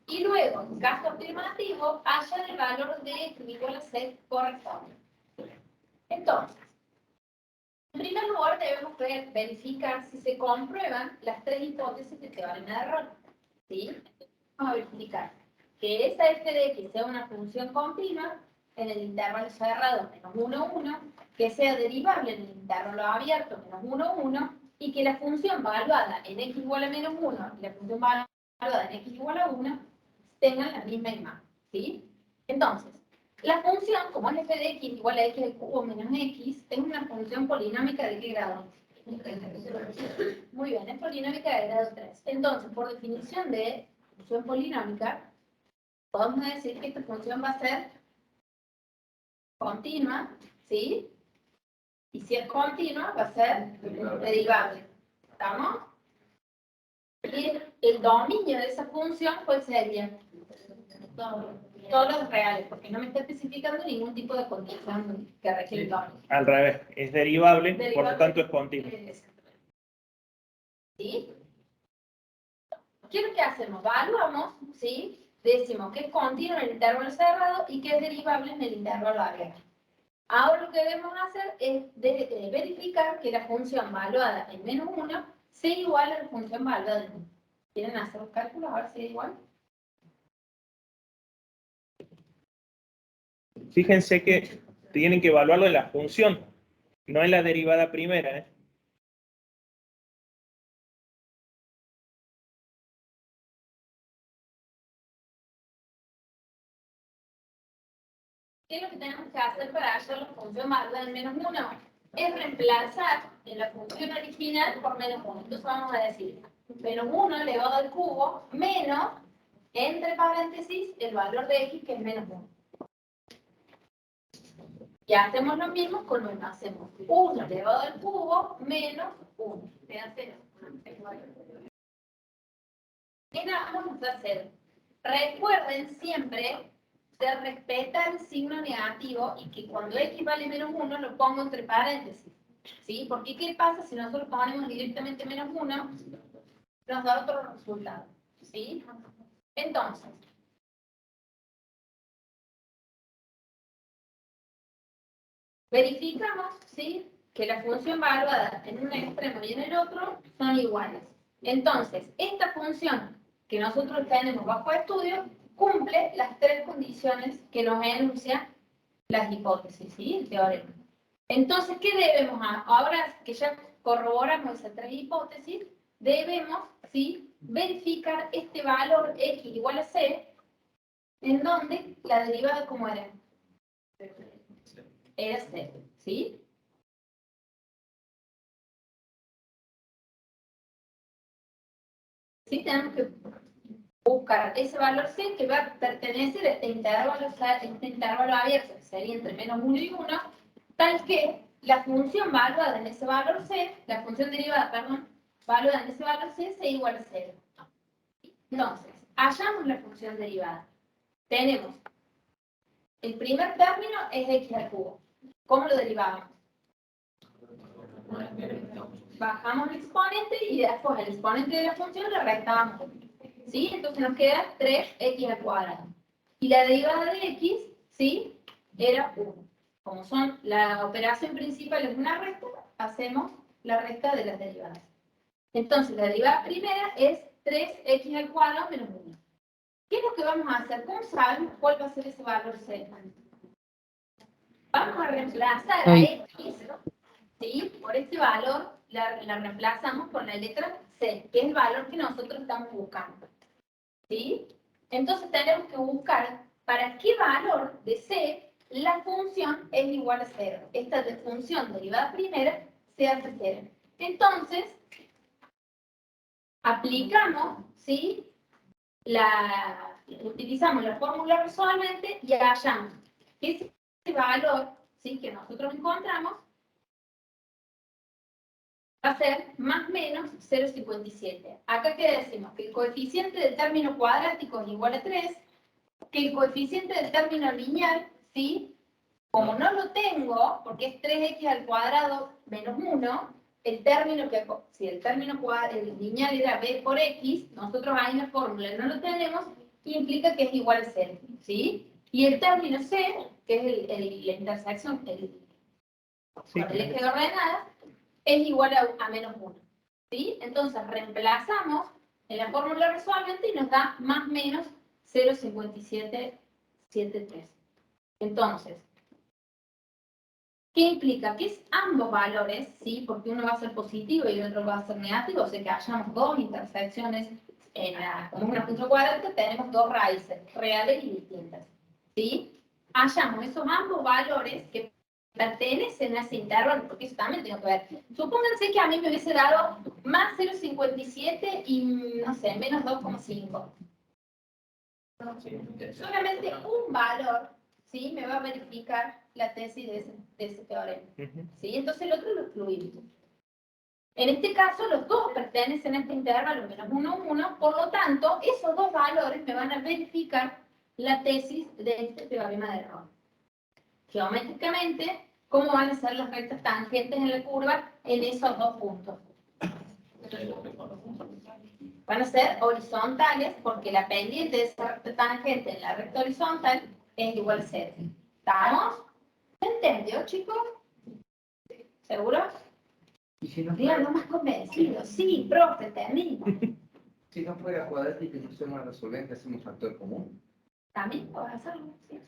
y luego, en caso afirmativo, halla el valor de x igual a c corresponde. Entonces, en primer lugar debemos verificar si se comprueban las tres hipótesis del teorema de error. ¿Sí? Vamos a verificar que esa f de x sea una función continua en el intervalo cerrado menos 1, 1, que sea derivable en el intervalo abierto menos 1, 1, y que la función valuada en x igual a menos 1 y la función valuada en x igual a 1 tengan la misma imagen. ¿Sí? Entonces, la función, como es f de x igual a x al cubo menos x, es una función polinómica ¿de qué grado? Muy bien, es polinómica de grado 3. Entonces, por definición de función polinómica, podemos decir que esta función va a ser continua, ¿sí? Y si es continua, va a ser derivable. ¿Estamos? Y el dominio de esa función, ¿cuál sería? Todos los reales, porque no me está especificando ningún tipo de condición que requiere el dominio. Al revés, es derivable, por lo tanto es continuo. ¿Sí? ¿Qué es lo que hacemos? Evaluamos, ¿sí? Decimos que es continuo en el intervalo cerrado y que es derivable en el intervalo abierto. Ahora lo que debemos hacer es verificar que la función valuada en menos 1 sea igual a la función valuada en 1. ¿Quieren hacer los cálculos? A ver si es igual. Fíjense que tienen que evaluarlo en la función, no en la derivada primera, ¿eh? ¿Qué es lo que tenemos que hacer para hallar la función valuada en menos 1? Es reemplazar en la función original por menos 1. Entonces vamos a decir menos 1 elevado al cubo menos entre paréntesis el valor de x que es menos 1. Y hacemos lo mismo con lo que hacemos 1 elevado al cubo menos 1. Queda 0. ¿Qué vamos a hacer? Recuerden siempre de respetar el signo negativo y que cuando x vale menos 1 lo pongo entre paréntesis. ¿Sí? Porque ¿qué pasa si nosotros ponemos directamente menos 1? Nos da otro resultado. ¿Sí? Entonces, verificamos, ¿sí?, que la función evaluada en un extremo y en el otro son iguales. Entonces, esta función que nosotros tenemos bajo estudio cumple las tres condiciones que nos enuncia las hipótesis, ¿sí?, el teorema. Entonces, ¿qué debemos hacer? Ahora que ya corroboramos esas tres hipótesis, debemos, ¿sí?, verificar este valor x igual a c, en donde la derivada, ¿cómo era? Era c, ¿sí? Sí, tenemos que buscar ese valor c que va a pertenecer a este intervalo abierto, que sería entre menos 1 y 1, tal que la función valuada en ese valor c, la función derivada, perdón, valuada en ese valor c sea igual a 0. Entonces, hallamos la función derivada. Tenemos, el primer término es x al cubo. ¿Cómo lo derivamos? Bajamos el exponente y después el exponente de la función le restamos. ¿Sí? Entonces nos queda 3x al cuadrado. Y la derivada de x, ¿sí?, era 1. Como son la operación principal es una resta, hacemos la resta de las derivadas. Entonces la derivada primera es 3x al cuadrado menos 1. ¿Qué es lo que vamos a hacer? ¿Cómo sabemos cuál va a ser ese valor c? Vamos a reemplazar a x, ¿sí?, por este valor la reemplazamos por la letra c, que es el valor que nosotros estamos buscando. ¿Sí? Entonces tenemos que buscar para qué valor de c la función es igual a 0. Esta función derivada primera se hace 0. Entonces, aplicamos, ¿sí?, utilizamos la fórmula resolvente y hallamos que ese valor, ¿sí?, que nosotros encontramos va a ser más o menos 0,57. Acá que decimos que el coeficiente del término cuadrático es igual a 3, que el coeficiente del término lineal, ¿sí?, como no lo tengo, porque es 3x al cuadrado menos 1, el término que, si el término lineal era b por x, nosotros ahí en la fórmula no lo tenemos, implica que es igual a 0, ¿sí? Y el término c, que es la intersección, con el eje de ordenadas, es igual a menos 1, ¿sí? Entonces reemplazamos en la fórmula resolvente y nos da más o menos 0,5773. Entonces, ¿qué implica? Que es ambos valores, ¿sí? Porque uno va a ser positivo y el otro va a ser negativo, o sea que hallamos dos intersecciones como una función cuadrática, tenemos dos raíces reales y distintas, ¿sí? Hallamos esos ambos valores que pertenecen a ese intervalo, porque eso también tengo que ver. Supónganse que a mí me hubiese dado más 0,57 y, no sé, menos 2,5. Solamente un valor, ¿sí?, me va a verificar la tesis de ese teorema. ¿Sí? Entonces el otro lo excluimos. En este caso, los dos pertenecen a este intervalo menos 1, 1, por lo tanto, esos dos valores me van a verificar la tesis de este teorema de Ron. Geométricamente, ¿cómo van a ser las rectas tangentes en la curva en esos dos puntos? Van a ser horizontales porque la pendiente de esa recta tangente en la recta horizontal es igual a 0. ¿Estamos? ¿Se entendió, chicos? ¿Seguros? ¿Y si no Díganlo más convencido. Sí, profe, entendí. Si no fuera cuadrática y no somos resolvente, hacemos factor común? También puedes hacerlo, ¿sí?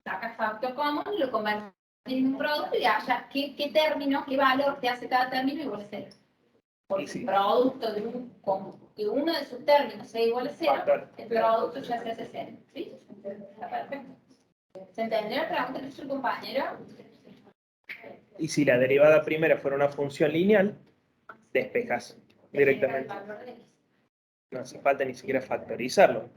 Sacas factor común y lo convertís en un producto y hallas qué término, qué valor te hace cada término igual a 0. Porque el producto que uno de sus términos sea igual a 0, el producto ya se hace 0. ¿Sí? Está perfecto. ¿Se entendió la pregunta que hizo el compañero? Y si la derivada primera fuera una función lineal, despejas directamente. No hace falta ni siquiera factorizarlo.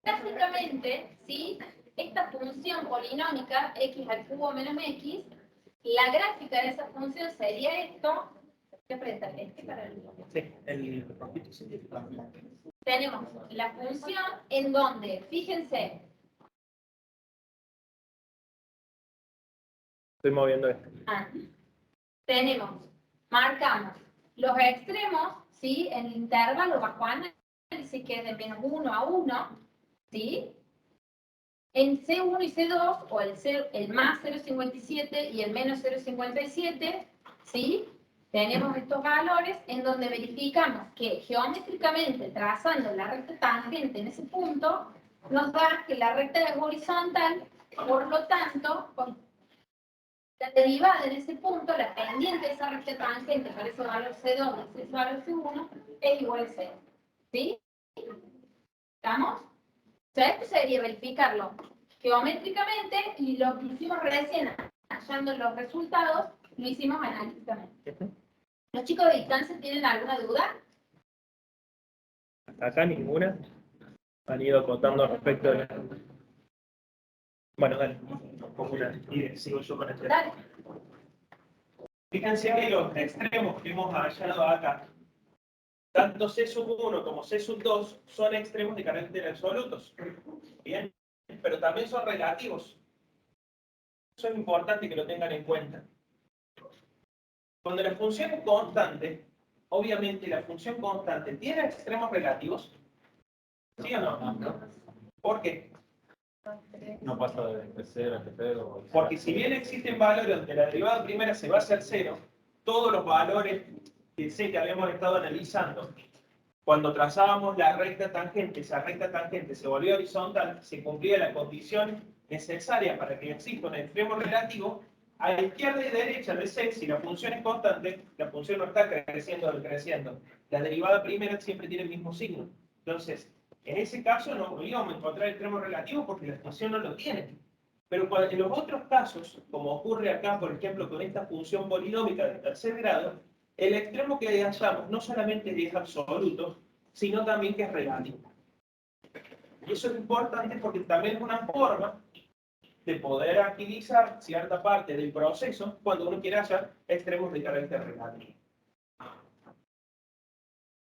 Básicamente, ¿sí? Esta función polinómica, x al cubo menos x, la gráfica de esa función sería esto. ¿Qué apretar? Este para el... Sí, el rojito sí. Tenemos la función en donde, fíjense, Estoy moviendo esto. marcamos los extremos, ¿sí? En el intervalo bajo análisis, que es de menos 1 a 1, ¿sí? En C1 y C2, o el más 0,57 y el menos 0,57, ¿sí? Tenemos estos valores en donde verificamos que geométricamente, trazando la recta tangente en ese punto, nos da que la recta es horizontal, por lo tanto, con la derivada en ese punto, la pendiente de esa recta tangente para ese valor C2 y ese valor C1 es igual a 0. ¿Sí? ¿Estamos? O sea, esto sería verificarlo geométricamente y lo que hicimos recién, hallando los resultados, lo hicimos analíticamente. ¿Los chicos de distancia tienen alguna duda? Hasta acá ninguna. Han ido acotando respecto de la... Bueno, dale. Como una... Y sigo yo con este. Dale. Fíjense que los extremos que hemos hallado acá, tanto C sub 1 como C sub 2 son extremos de carácter absolutos. Bien, pero también son relativos. Eso es importante que lo tengan en cuenta. Cuando la función es constante, obviamente la función constante tiene extremos relativos. ¿Sí o no? ¿Por qué? No pasa de 0 a 0. Porque si bien existen valores donde la derivada primera se va a hacer 0, todos los valores que sé que habíamos estado analizando, cuando trazábamos la recta tangente, esa recta tangente se volvió horizontal, se cumplía la condición necesaria para que exista un extremo relativo, a izquierda y derecha de C, si la función es constante, la función no está creciendo o decreciendo. La derivada primera siempre tiene el mismo signo. Entonces, en ese caso no íbamos a encontrar extremos relativos porque la función no lo tiene. Pero en los otros casos, como ocurre acá, por ejemplo, con esta función polinómica de tercer grado, el extremo que hallamos no solamente es absoluto, sino también que es relativo. Y eso es importante porque también es una forma de poder agilizar cierta parte del proceso cuando uno quiere hallar extremos de carácter relativo.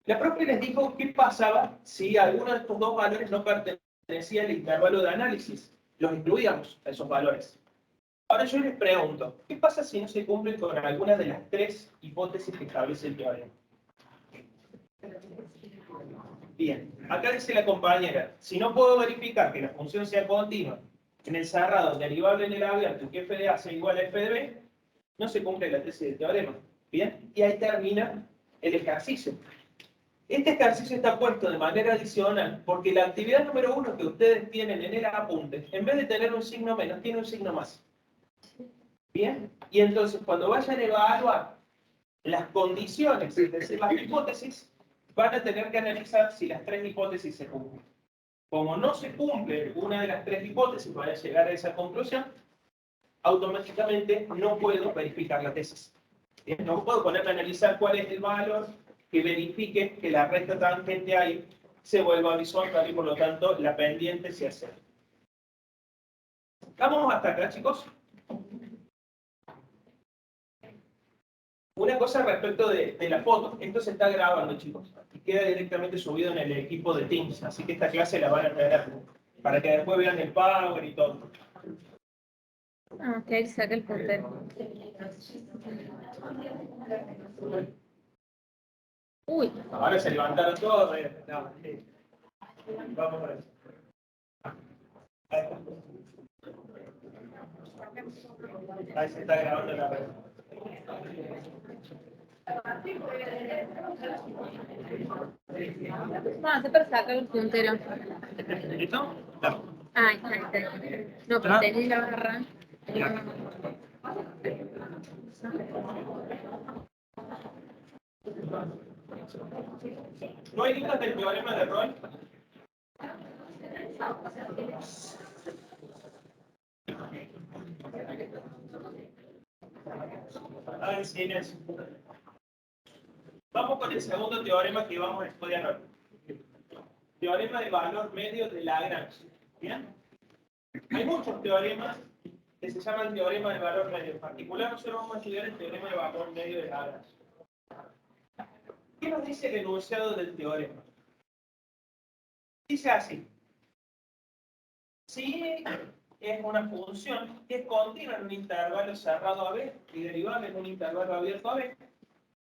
La profe les dijo qué pasaba si alguno de estos dos valores no pertenecía al intervalo de análisis. Los incluíamos, esos valores. Ahora yo les pregunto, ¿qué pasa si no se cumplen con alguna de las tres hipótesis que establece el teorema? Bien, acá dice la compañera, si no puedo verificar que la función sea continua en el cerrado derivable en el abierto que f de A sea igual a f de B, no se cumple la tesis del teorema. Bien, y ahí termina el ejercicio. Este ejercicio está puesto de manera adicional porque la actividad número 1 que ustedes tienen en el apunte, en vez de tener un signo menos, tiene un signo más. Bien, y entonces cuando vayan a evaluar las condiciones, es decir, las hipótesis, van a tener que analizar si las tres hipótesis se cumplen. Como no se cumple una de las tres hipótesis para llegar a esa conclusión, automáticamente no puedo verificar la tesis. Bien, no puedo ponerme a analizar cuál es el valor que verifique que la recta tangente ahí se vuelva horizontal y por lo tanto la pendiente se hace. ¿Vamos hasta acá, chicos? Una cosa respecto de la foto. Esto se está grabando, chicos. Y queda directamente subido en el equipo de Teams. Así que esta clase la van a tener para que después vean el Power y todo. Ah, ok, saca el puntero. Uy, Ahora se levantaron todos. No, sí. Vamos por eso. Ahí está. Ahí se está grabando la red. no, hace para sacar el puntero. ¿Listo? No. Ah, ahí está. No, pero tenés la barra. ¿No hay dudas del teorema de Roy? A ver, silencio. Vamos con el segundo teorema que vamos a estudiar hoy. Teorema de valor medio de Lagrange. ¿Bien? Hay muchos teoremas que se llaman teorema de valor medio. En particular, nosotros vamos a estudiar el teorema de valor medio de Lagrange. ¿Qué nos dice el enunciado del teorema? Dice así. Si es una función que es continua en un intervalo cerrado a B y derivable en un intervalo abierto a B,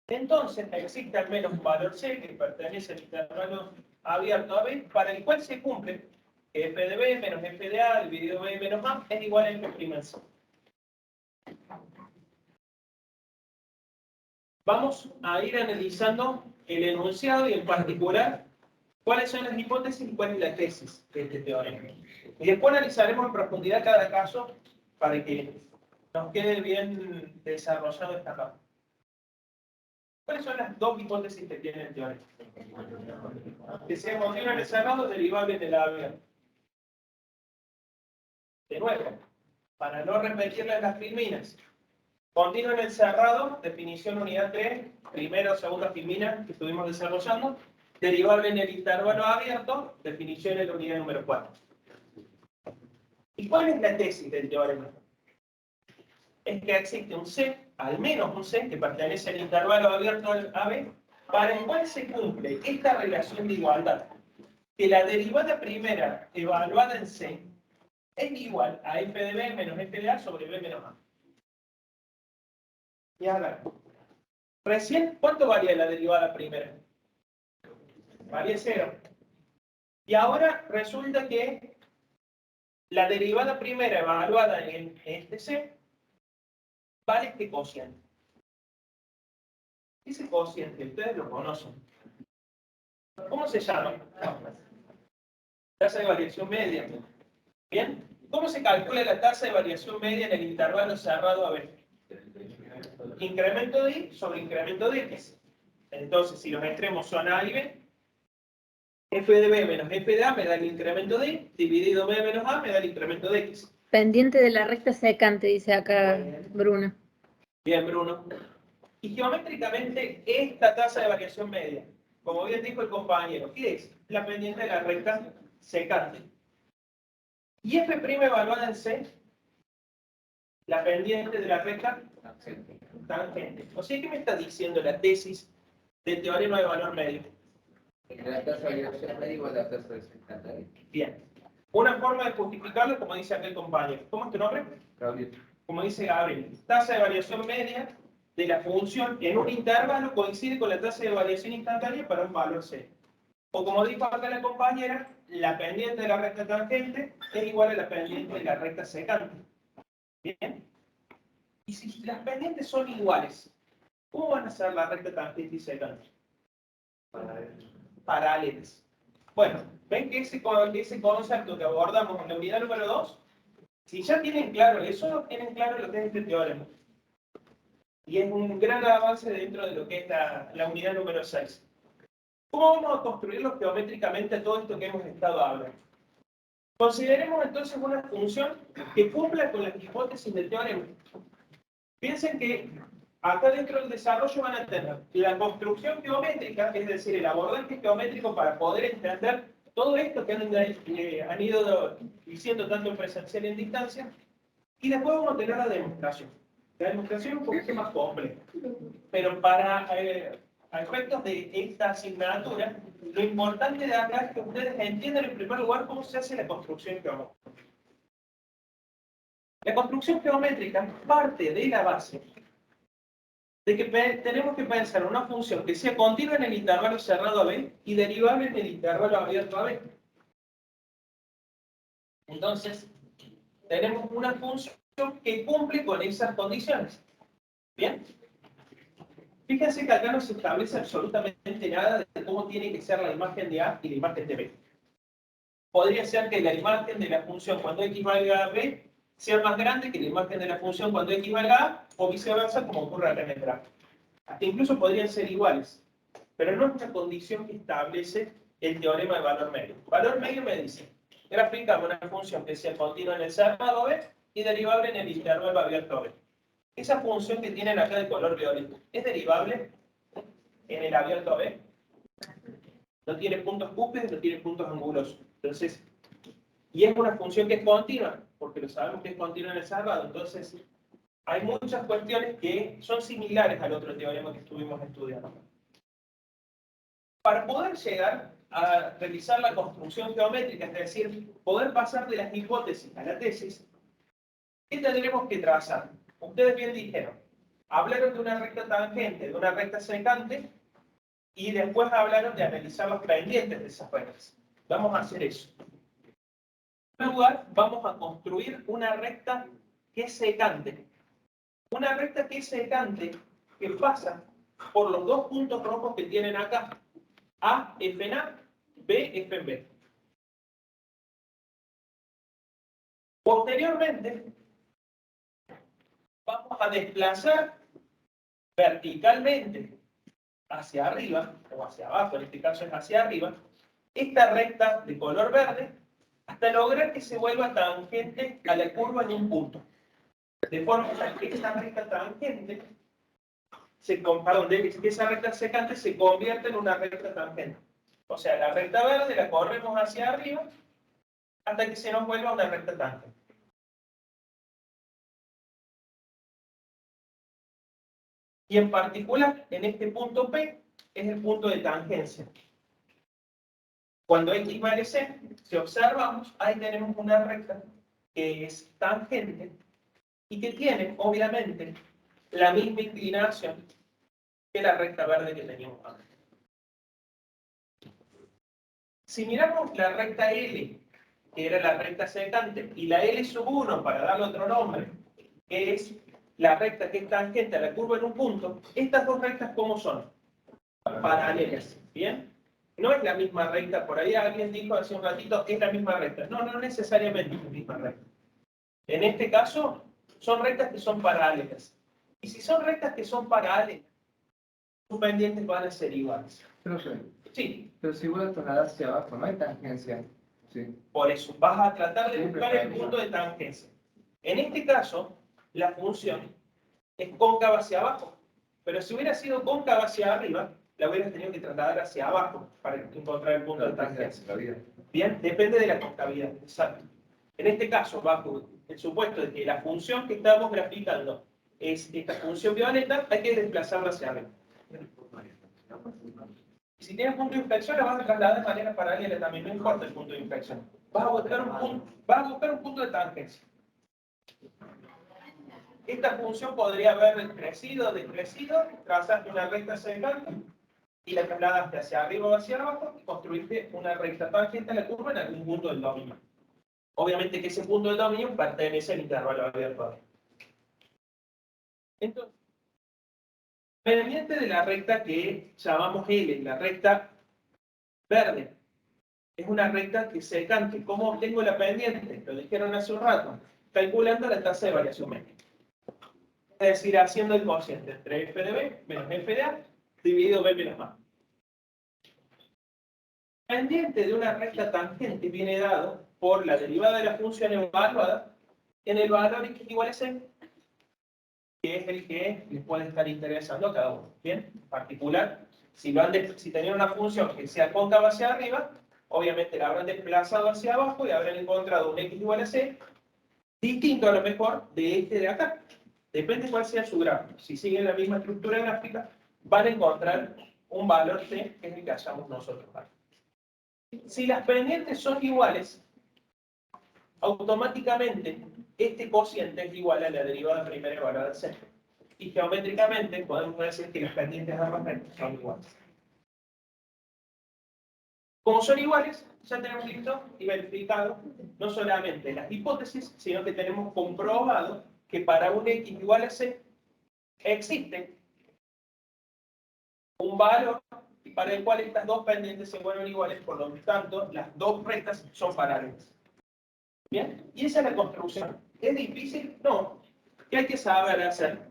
entonces existe al menos un valor C que pertenece al intervalo abierto a B para el cual se cumple que f de B menos f de A dividido B menos A es igual a f' C. Vamos a ir analizando el enunciado y en particular cuáles son las hipótesis y cuál es la tesis de este teorema. Y después analizaremos en profundidad cada caso para que nos quede bien desarrollado esta parte. ¿Cuáles son las dos hipótesis que tiene el teorema? Que sea continuo en el cerrado, derivable en el abierto. De nuevo, para no repetirles las filminas. Continuo en el cerrado, definición unidad 3, primera o segunda filmina que estuvimos desarrollando. Derivable en el intervalo abierto, definición en la unidad número 4. ¿Y cuál es la tesis del teorema? Es que existe un C, al menos un C, que pertenece al intervalo abierto AB, para el cual se cumple esta relación de igualdad, que la derivada primera evaluada en C es igual a f de B menos f de A sobre B menos A. Y ahora, recién, ¿cuánto valía la derivada primera? Valía 0. Y ahora resulta que la derivada primera evaluada en este C vale este cociente. Ese cociente, ustedes lo conocen. ¿Cómo se llama? Tasa de variación media. ¿Bien? ¿Cómo se calcula la tasa de variación media en el intervalo cerrado AB? Incremento de I sobre incremento de X. Entonces, si los extremos son A y B, f de B menos f de A me da el incremento de I, dividido B menos A me da el incremento de X. Pendiente de la recta secante, dice acá Bruno. Bien, Bruno. Y geométricamente, esta tasa de variación media, como bien dijo el compañero, ¿qué es? La pendiente de la recta secante. Y f' evaluada en C, la pendiente de la recta tangente. O sea, ¿qué me está diciendo la tesis del teorema de valor medio? La tasa de variación media igual a la tasa de secante. Bien. Una forma de justificarlo, como dice aquel compañero. ¿Cómo es tu nombre? Gabriel. Como dice Gabriel. Tasa de variación media de la función en un intervalo coincide con la tasa de variación instantánea para un valor C. O como dijo acá la compañera, la pendiente de la recta tangente es igual a la pendiente de la recta secante. ¿Bien? Y si las pendientes son iguales, ¿cómo van a ser la recta tangente y secante? Paralelas. Bueno, ven que ese concepto que abordamos en la unidad número 2, si ya tienen claro eso, tienen claro lo que es este teorema. Y es un gran avance dentro de lo que es la unidad número 6. ¿Cómo vamos a construirlo geométricamente todo esto que hemos estado hablando? Consideremos entonces una función que cumpla con las hipótesis del teorema. Piensen que acá dentro del desarrollo van a tener la construcción geométrica, es decir, el abordaje geométrico para poder entender todo esto que han ido diciendo tanto en presencial y en distancia, y después vamos a tener la demostración. La demostración es un poquito más compleja, pero para efectos de esta asignatura, lo importante de acá es que ustedes entiendan en primer lugar cómo se hace la construcción geométrica. La construcción geométrica parte de la base de que tenemos que pensar una función que sea continua en el intervalo cerrado a B y derivable en el intervalo abierto a B. Entonces, tenemos una función que cumple con esas condiciones. ¿Bien? Fíjense que acá no se establece absolutamente nada de cómo tiene que ser la imagen de A y la imagen de B. Podría ser que la imagen de la función cuando X valga a B sea más grande que la imagen de la función cuando X valga A, o viceversa, como ocurre acá en el gráfico. Incluso podrían ser iguales, pero no es una condición que establece el teorema de valor medio. Valor medio me dice, graficamos una función que sea continua en el cerrado B y derivable en el intervalo abierto B. esa función que tienen acá de color violeta, ¿es derivable en el abierto B? No tiene puntos cúspides, no tiene puntos angulosos. Entonces, y es una función que es continua, porque lo sabemos que es continua en el cerrado. Entonces, hay muchas cuestiones que son similares al otro teorema que estuvimos estudiando. Para poder llegar a realizar la construcción geométrica, es decir, poder pasar de las hipótesis a la tesis, ¿qué tendremos que trazar? Ustedes bien dijeron, hablaron de una recta tangente, de una recta secante, y después hablaron de analizar los pendientes de esas rectas. Vamos a hacer eso. En primer lugar, vamos a construir una recta que es secante. Una recta que es secante, que pasa por los dos puntos rojos que tienen acá. A, F en A, B, F en B. Posteriormente, vamos a desplazar verticalmente hacia arriba, o hacia abajo, en este caso es hacia arriba, esta recta de color verde, hasta lograr que se vuelva tangente a la curva en un punto. De forma que esa recta tangente, que esa recta secante se convierta en una recta tangente. O sea, la recta verde la corremos hacia arriba hasta que se nos vuelva una recta tangente. Y en particular, en este punto P, es el punto de tangencia. Cuando X vale C, si observamos, ahí tenemos una recta que es tangente y que tiene, obviamente, la misma inclinación que la recta verde que teníamos antes. Si miramos la recta L, que era la recta secante, y la L sub 1, para darle otro nombre, que es la recta que es tangente a la curva en un punto, estas dos rectas, ¿cómo son? Paralelas, ¿bien? No es la misma recta, por ahí alguien dijo hace un ratito, es la misma recta. No, no necesariamente es la misma recta. En este caso, son rectas que son paralelas. Y si son rectas que son paralelas, sus pendientes van a ser iguales. Sí. Pero si vuelvo a trasladar hacia abajo, no hay tangencia. Sí. Por eso, vas a tratar de buscar el punto de tangencia. En este caso, la función es cóncava hacia abajo. Pero si hubiera sido cóncava hacia arriba, la hubieras tenido que trasladar hacia abajo para encontrar el punto de tangencia. Bien, depende de la concavidad. Exacto. En este caso, bajo el supuesto de que la función que estamos graficando es esta función violeta, hay que desplazarla hacia arriba. Y si tienes punto de inflexión, la vas a trasladar de manera paralela también, no importa el punto de inflexión. Vas a buscar un punto de tangencia. Esta función podría haber crecido, decrecido, trazaste una recta secante y la trasladaste hacia arriba o hacia abajo y construiste una recta tangente a la curva en algún punto del dominio. Obviamente que ese punto del dominio pertenece al intervalo abierto. Entonces, pendiente de la recta que llamamos L, la recta verde, es una recta que es secante. ¿Cómo obtengo la pendiente? Lo dijeron hace un rato, calculando la tasa de variación media. Es decir, haciendo el cociente entre f de b menos f de a dividido b menos a. Pendiente de una recta tangente viene dado por la derivada de la función evaluada en el valor x igual a c, que es el que les puede estar interesando a cada uno. Bien, en particular, si tenían una función que sea cóncava hacia arriba, obviamente la habrán desplazado hacia abajo y habrán encontrado un x igual a c, distinto a lo mejor de este de acá. Depende cuál sea su gráfico. Si siguen la misma estructura gráfica, van a encontrar un valor c, que es el que hallamos nosotros. Si las pendientes son iguales, automáticamente este cociente es igual a la derivada primera evaluada de c. Y geométricamente podemos decir que las pendientes de ambas rectas son iguales. Como son iguales, ya tenemos listo y verificado no solamente las hipótesis, sino que tenemos comprobado que para un x igual a c existe un valor para el cual estas dos pendientes se vuelven iguales, por lo tanto, las dos rectas son paralelas. ¿Bien? Y esa es la construcción. ¿Es difícil? No. ¿Qué hay que saber hacer?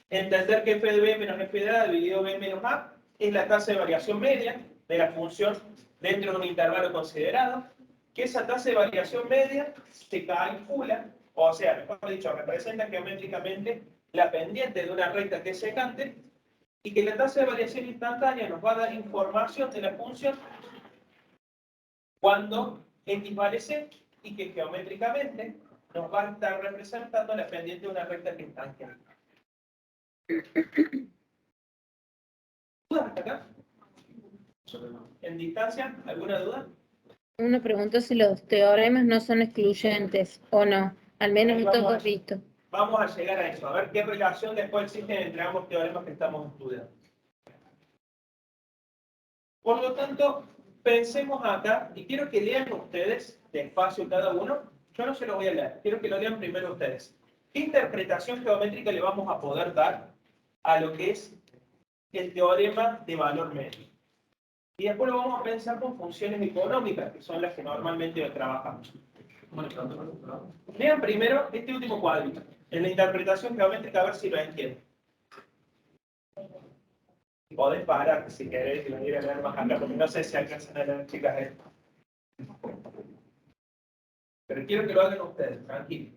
Entender que f de b menos f de a dividido b menos a es la tasa de variación media de la función dentro de un intervalo considerado, que esa tasa de variación media se calcula, o sea, mejor dicho, representa geométricamente la pendiente de una recta que es secante y que la tasa de variación instantánea nos va a dar información de la función cuando x vale c y que geométricamente nos va a estar representando la pendiente de una recta que es tangente. ¿Dudas hasta acá? ¿En distancia? ¿Alguna duda? Uno preguntó si los teoremas no son excluyentes o no, al menos estos Vamos a- dos vistos. Vamos a llegar a eso, a ver qué relación después existe entre ambos teoremas que estamos estudiando. Por lo tanto, pensemos acá, y quiero que lean ustedes, despacio cada uno, yo no se lo voy a leer, quiero que lo lean primero ustedes. ¿Qué interpretación geométrica le vamos a poder dar a lo que es el teorema de valor medio? Y después lo vamos a pensar con funciones económicas, que son las que normalmente trabajamos. Vean primero este último cuadrito, en la interpretación geométrica, a ver si lo entienden. Podés parar si querés y venir a leer más acá, porque no sé si alcanzan a leer, chicas, esto. Pero quiero que lo hagan ustedes, tranquilos.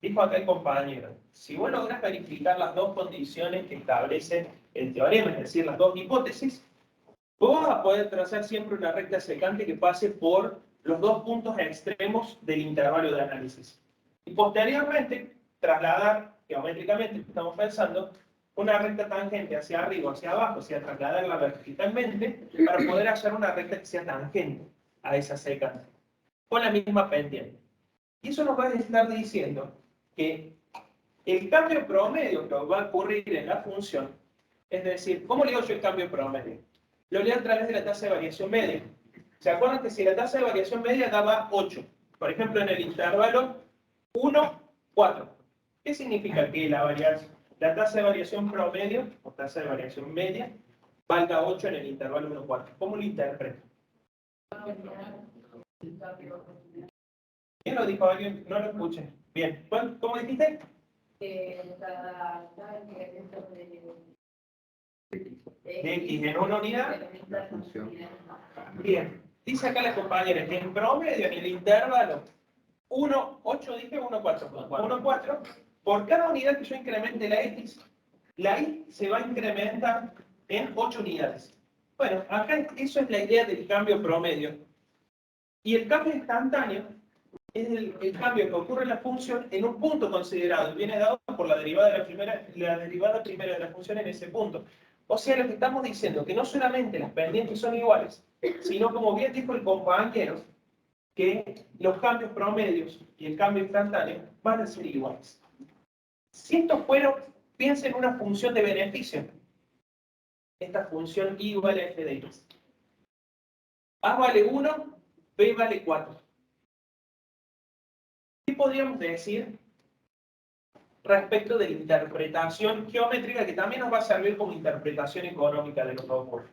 Dijo acá el compañero, si vos lográs verificar las dos condiciones que establece el teorema, es decir, las dos hipótesis, vos vas a poder trazar siempre una recta secante que pase por los dos puntos extremos del intervalo de análisis. Y posteriormente, trasladar geométricamente, estamos pensando, una recta tangente hacia arriba, hacia abajo, o sea, trasladarla verticalmente, para poder hallar una recta que sea tangente a esa secante, con la misma pendiente. Y eso nos va a estar diciendo que el cambio promedio que va a ocurrir en la función, es decir, ¿cómo leo yo el cambio promedio? Lo leo a través de la tasa de variación media. ¿Se acuerdan que si la tasa de variación media daba 8? Por ejemplo, en el intervalo 1, 4. ¿Qué significa que la tasa de variación promedio, o tasa de variación media, valga 8 en el intervalo 1, 4? ¿Cómo lo interpreto? ¿Quién lo dijo? ¿Alguien? No lo escuché. Bien. ¿Cómo dijiste? De X en una unidad. Bien. Dice acá la compañera que en promedio, en el intervalo 1, 8, dije 1, 4. 1, 4. Por cada unidad que yo incremente la X, la Y se va a incrementar en 8 unidades. Bueno, acá eso es la idea del cambio promedio. Y el cambio instantáneo es el cambio que ocurre en la función en un punto considerado y viene dado por la derivada primera de la función en ese punto. O sea, lo que estamos diciendo que no solamente las pendientes son iguales, sino como bien dijo el compañero, que los cambios promedios y el cambio instantáneo van a ser iguales. Si esto fuera, piensen en una función de beneficio. Esta función y igual a f de x. A vale 1, b vale 4. ¿Qué podríamos decir respecto de la interpretación geométrica que también nos va a servir como interpretación económica de lo que ocurre?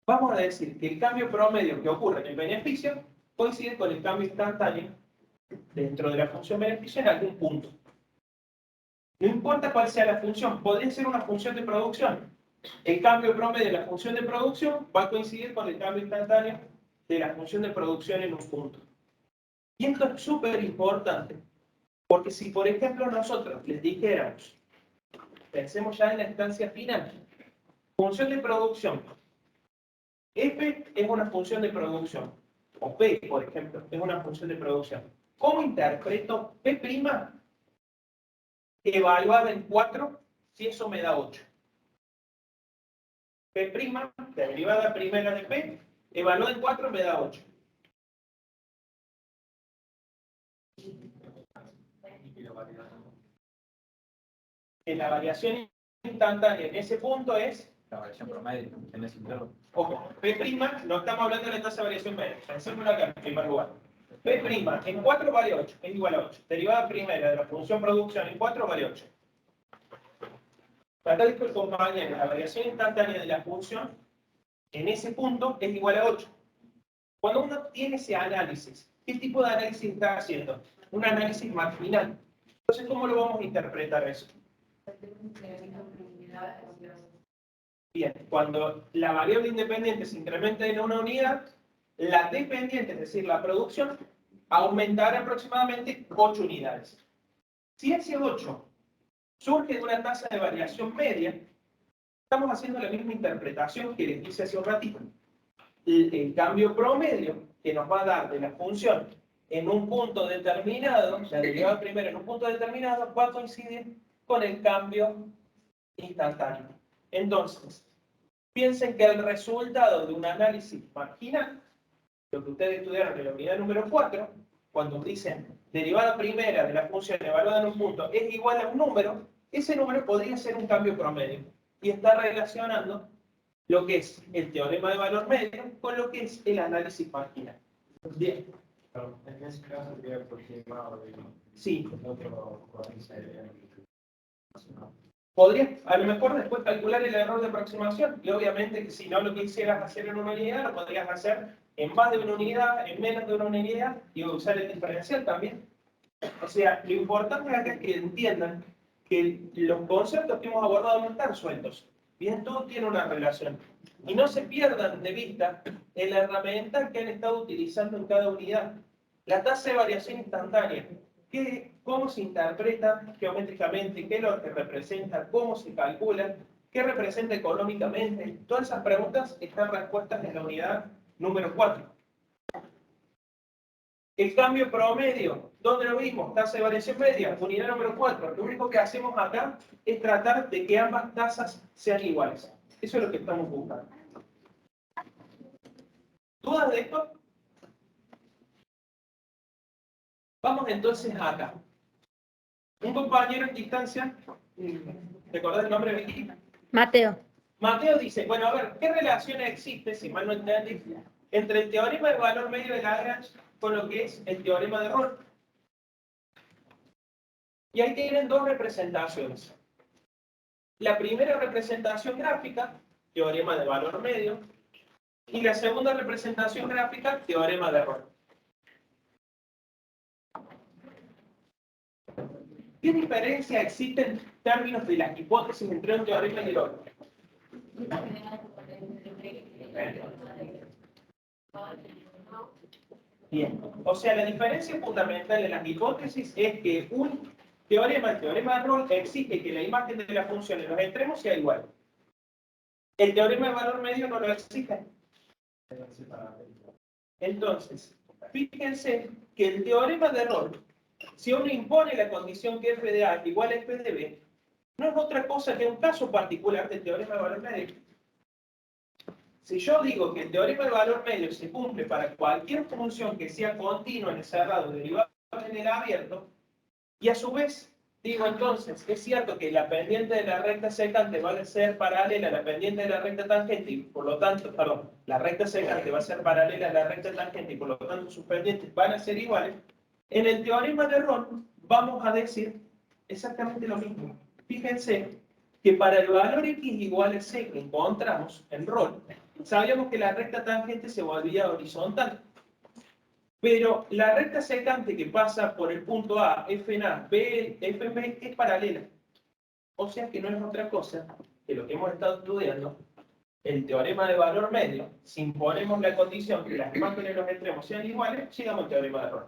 Vamos a decir que el cambio promedio que ocurre en el beneficio coincide con el cambio instantáneo dentro de la función beneficio en algún punto. No importa cuál sea la función, podría ser una función de producción. El cambio promedio de la función de producción va a coincidir con el cambio instantáneo de la función de producción en un punto. Y esto es súper importante, porque si por ejemplo nosotros les dijéramos, pensemos ya en la instancia final, función de producción, f es una función de producción, o p, por ejemplo, es una función de producción. ¿Cómo interpreto p' evaluada en 4 si eso me da 8? P', la derivada primera de p, evaluada en 4 me da 8. Que la variación instantánea en ese punto es La variación promedio en ese intervalo. ojo, P', no estamos hablando de la tasa de variación media, pensémoslo acá en primer lugar. P' en 4 vale 8, es igual a 8. Derivada primera de la función producción en 4 vale 8. Acá dijo el compañero, la variación instantánea de la función en ese punto es igual a 8. Cuando uno tiene ese análisis, ¿qué tipo de análisis está haciendo? Un análisis marginal. Entonces, ¿cómo lo vamos a interpretar eso? Bien, cuando la variable independiente se incrementa en una unidad, la dependiente, es decir, la producción, aumentará aproximadamente 8 unidades. Si ese 8 surge de una tasa de variación media, estamos haciendo la misma interpretación que les hice hace un ratito. El cambio promedio que nos va a dar de la función en un punto determinado, la derivada primera en un punto determinado, va a coincidir con el cambio instantáneo. Entonces, piensen que el resultado de un análisis marginal, lo que ustedes estudiaron en la unidad número 4, cuando dicen derivada primera de la función evaluada en un punto es igual a un número, ese número podría ser un cambio promedio y está relacionando lo que es el teorema de valor medio con lo que es el análisis marginal. Bien. Pero en ese caso sería aproximado de Sí. otro. Podrías a lo mejor después calcular el error de aproximación y obviamente que si no lo quisieras hacer en una unidad, lo podrías hacer en más de una unidad, en menos de una unidad y usar el diferencial también. O sea, lo importante acá es que entiendan que los conceptos que hemos abordado no están sueltos. Bien, todo tiene una relación. Y no se pierdan de vista en la herramienta que han estado utilizando en cada unidad. La tasa de variación instantánea. ¿Cómo se interpreta geométricamente? ¿Qué es lo que representa? ¿Cómo se calcula? ¿Qué representa económicamente? Todas esas preguntas están respuestas en la unidad número 4. El cambio promedio, ¿dónde lo vimos? Tasa de variación media, unidad número 4. Lo único que hacemos acá es tratar de que ambas tasas sean iguales. Eso es lo que estamos buscando. ¿Dudas de esto? Vamos entonces acá. Un compañero en distancia, ¿recordás el nombre de Vicky? Mateo. Mateo dice, bueno, a ver, ¿qué relación existe, si mal no entendí, entre el teorema de valor medio de Lagrange con lo que es el teorema de Rolle? Y ahí tienen dos representaciones. La primera representación gráfica, teorema de valor medio, y la segunda representación gráfica, teorema de Rolle. ¿Qué diferencia existe en términos de las hipótesis entre un teorema y el otro? Bien, o sea, la diferencia fundamental de las hipótesis es que un teorema, el teorema de Rolle, exige que la imagen de la función en los extremos sea igual. El teorema de valor medio no lo exige. Entonces, fíjense que el teorema de Rolle, si uno impone la condición que f de A es igual a f de B, no es otra cosa que un caso particular del teorema de valor medio. Si yo digo que el teorema de valor medio se cumple para cualquier función que sea continua en el cerrado derivada en el abierto, y a su vez digo entonces, es cierto que la pendiente de la recta secante va a ser paralela a la pendiente de la recta tangente y por lo tanto, perdón, la recta secante va a ser paralela a la recta tangente y por lo tanto sus pendientes van a ser iguales, en el teorema de Rolle vamos a decir exactamente lo mismo. Fíjense que para el valor x igual a c que encontramos en Rolle, sabíamos que la recta tangente se volvía horizontal. Pero la recta secante que pasa por el punto A, f en A, B, f en B, es paralela. O sea que no es otra cosa que lo que hemos estado estudiando, el teorema de valor medio, si imponemos la condición que las imágenes de los extremos sean iguales, llegamos al teorema de Rolle.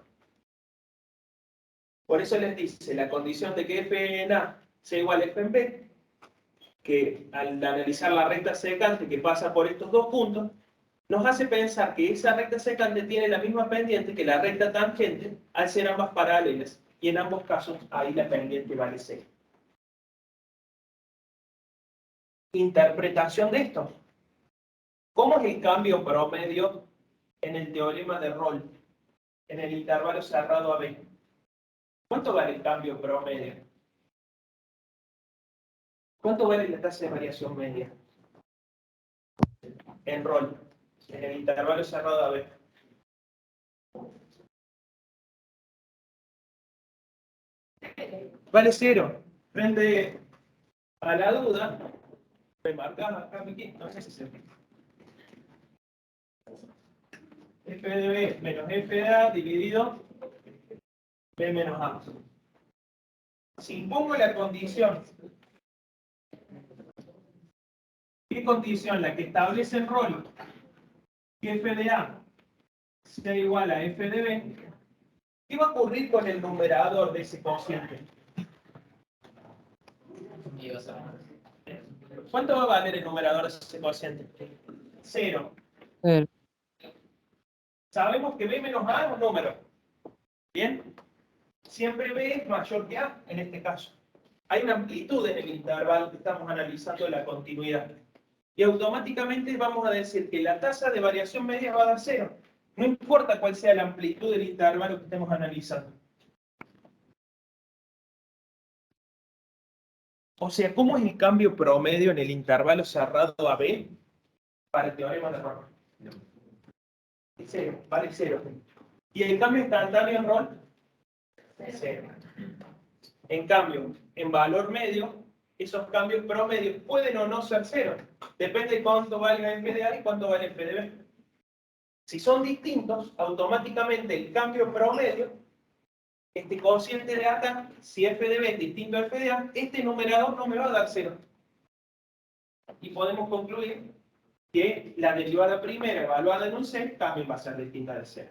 Por eso les dice, la condición de que f en A sea igual a f en B, que al analizar la recta secante que pasa por estos dos puntos, nos hace pensar que esa recta secante tiene la misma pendiente que la recta tangente al ser ambas paralelas, y en ambos casos ahí la pendiente vale c. Interpretación de esto. ¿Cómo es el cambio promedio en el teorema de Rolle, en el intervalo cerrado AB? ¿Cuánto vale el cambio promedio? ¿Cuánto vale la tasa de variación media en Rolle, en el intervalo cerrado AB? Vale 0. Frente a la duda, me marcaba acá, Miki, no sé si se ve. f de b menos f de a dividido b menos a. Si pongo la condición, ¿qué condición? La que establece el rol que f de a sea igual a f de b, ¿qué va a ocurrir con el numerador de ese cociente? ¿Cuánto va a valer el numerador de ese cociente? 0. Sabemos que b menos a es un número. ¿Bien? Siempre b es mayor que a, en este caso. Hay una amplitud en el intervalo que estamos analizando de la continuidad. Y automáticamente vamos a decir que la tasa de variación media va a dar 0. No importa cuál sea la amplitud del intervalo que estemos analizando. O sea, ¿cómo es el cambio promedio en el intervalo cerrado a b para el teorema de Rolle? 0, vale 0. ¿Y el cambio instantáneo en Rolle? 0. En cambio, en valor medio, esos cambios promedios pueden o no ser 0. Depende de cuánto valga f de a y cuánto vale f de b. Si son distintos, automáticamente el cambio promedio, este cociente de acá, si f de b es distinto a f de a, este numerador no me va a dar 0. Y podemos concluir que la derivada primera evaluada en un c también va a ser distinta de 0.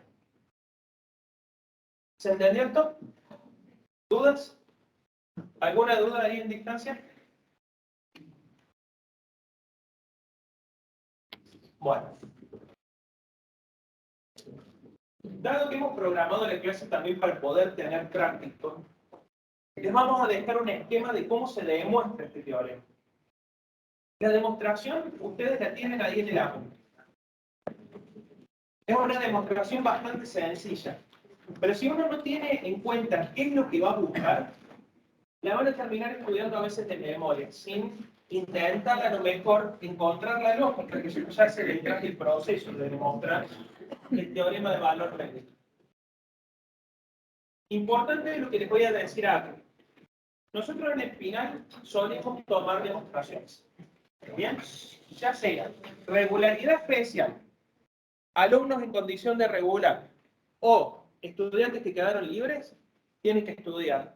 ¿Se entendió esto? ¿Dudas? ¿Alguna duda ahí en distancia? Bueno. Dado que hemos programado la clase también para poder tener práctico, les vamos a dejar un esquema de cómo se demuestra este teorema. La demostración, ustedes la tienen ahí en el aula. Es una demostración bastante sencilla. Pero si uno no tiene en cuenta qué es lo que va a buscar, la van a terminar estudiando a veces de memoria, sin intentar a lo mejor encontrar la lógica, que ya se detrás del proceso de demostrar el teorema de valor medio. Importante es lo que les voy a decir acá. Nosotros en Espinal solemos tomar demostraciones. ¿Bien? Ya sea regularidad especial, alumnos en condición de regular o estudiantes que quedaron libres, tienen que estudiar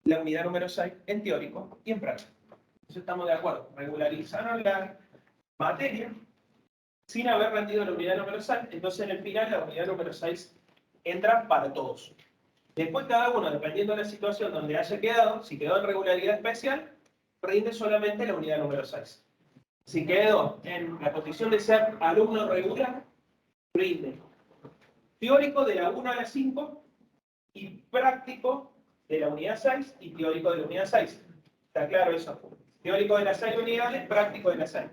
la unidad número 6 en teórico y en práctico. Eso estamos de acuerdo. Regularizaron la materia sin haber rendido la unidad número 6, entonces en el final la unidad número 6 entra para todos. Después cada uno, dependiendo de la situación donde haya quedado, si quedó en regularidad especial, rinde solamente la unidad número 6. Si quedó en la condición de ser alumno regular, rinde teórico de la 1 a la 5 y práctico de la unidad 6 y teórico de la unidad 6. ¿Está claro eso? Teórico de las 6 unidades, práctico de las 6.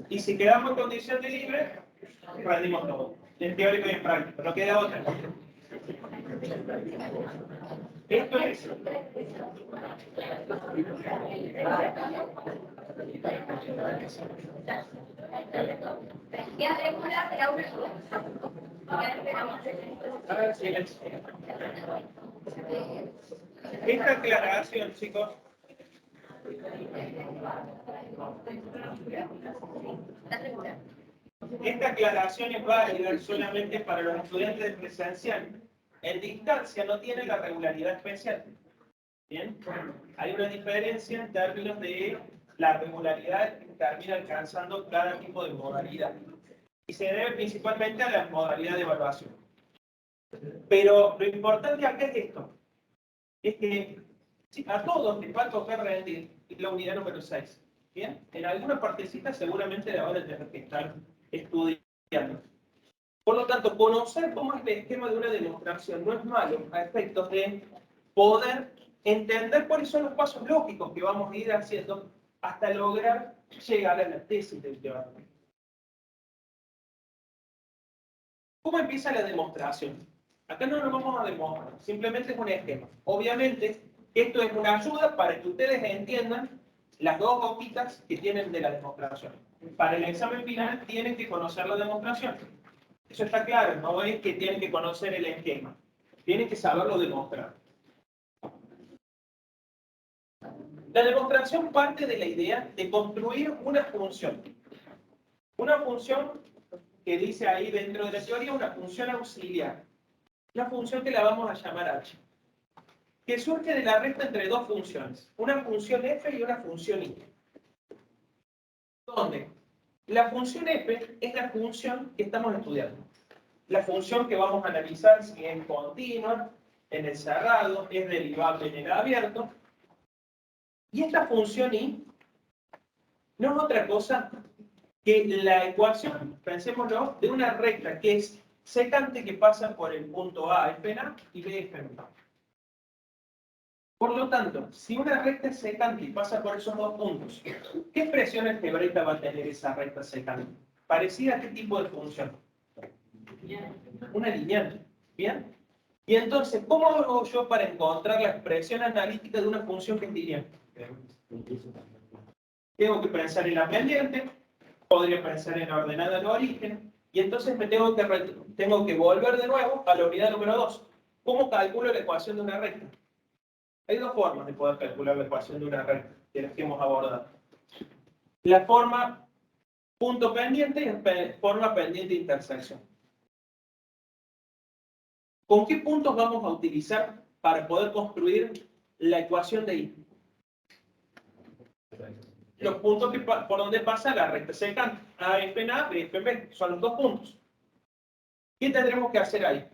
Y si quedamos en condición de libre, rendimos todo. En teórico y en práctico. No queda otra. Esto es. Esta aclaración, chicos. Esta aclaración es válida solamente para los estudiantes de presencial. En distancia no tiene la regularidad especial. ¿Bien? Hay una diferencia en términos de la regularidad que termina alcanzando cada tipo de modalidad. Y se debe principalmente a la modalidad de evaluación. Pero lo importante acá es esto. Es que a todos les va a tocar rendir la unidad número 6. ¿Bien? En alguna partecita seguramente la van a tener que estar estudiando. Por lo tanto, conocer cómo es el esquema de una demostración no es malo a efectos de poder entender cuáles son los pasos lógicos que vamos a ir haciendo hasta lograr llegar a la tesis del teorema. ¿Cómo empieza la demostración? Acá no lo vamos a demostrar, simplemente es un esquema. Obviamente, esto es una ayuda para que ustedes entiendan las dos hojitas que tienen de la demostración. Para el examen final tienen que conocer la demostración. Eso está claro, no es que tienen que conocer el esquema. Tienen que saberlo demostrar. La demostración parte de la idea de construir una función. Una función que dice ahí dentro de la teoría una función auxiliar. Una función que la vamos a llamar h. Que surge de la resta entre dos funciones. Una función f y una función y. ¿Dónde? La función f es la función que estamos estudiando. La función que vamos a analizar si es continua, en el cerrado, es derivable en el abierto. Y esta función y no es otra cosa que la ecuación, pensémoslo, de una recta que es secante que pasa por el punto A, F'A, y B, F'B. Por lo tanto, si una recta es secante y pasa por esos dos puntos, ¿qué expresión algebraica va a tener esa recta secante? ¿Parecida a qué tipo de función? Una lineal. ¿Bien? Y entonces, ¿cómo hago yo para encontrar la expresión analítica de una función que es lineal? Tengo que pensar en la pendiente, podría pensar en la ordenada del origen, y entonces me tengo que volver de nuevo a la unidad número 2. ¿Cómo calculo la ecuación de una recta? Hay dos formas de poder calcular la ecuación de una recta, que las que hemos abordado. La forma punto pendiente y la forma pendiente intersección. ¿Con qué puntos vamos a utilizar para poder construir la ecuación de I? Los puntos por donde pasa la recta secante. A, F, A, B, F, B. Son los dos puntos. ¿Qué tendremos que hacer ahí?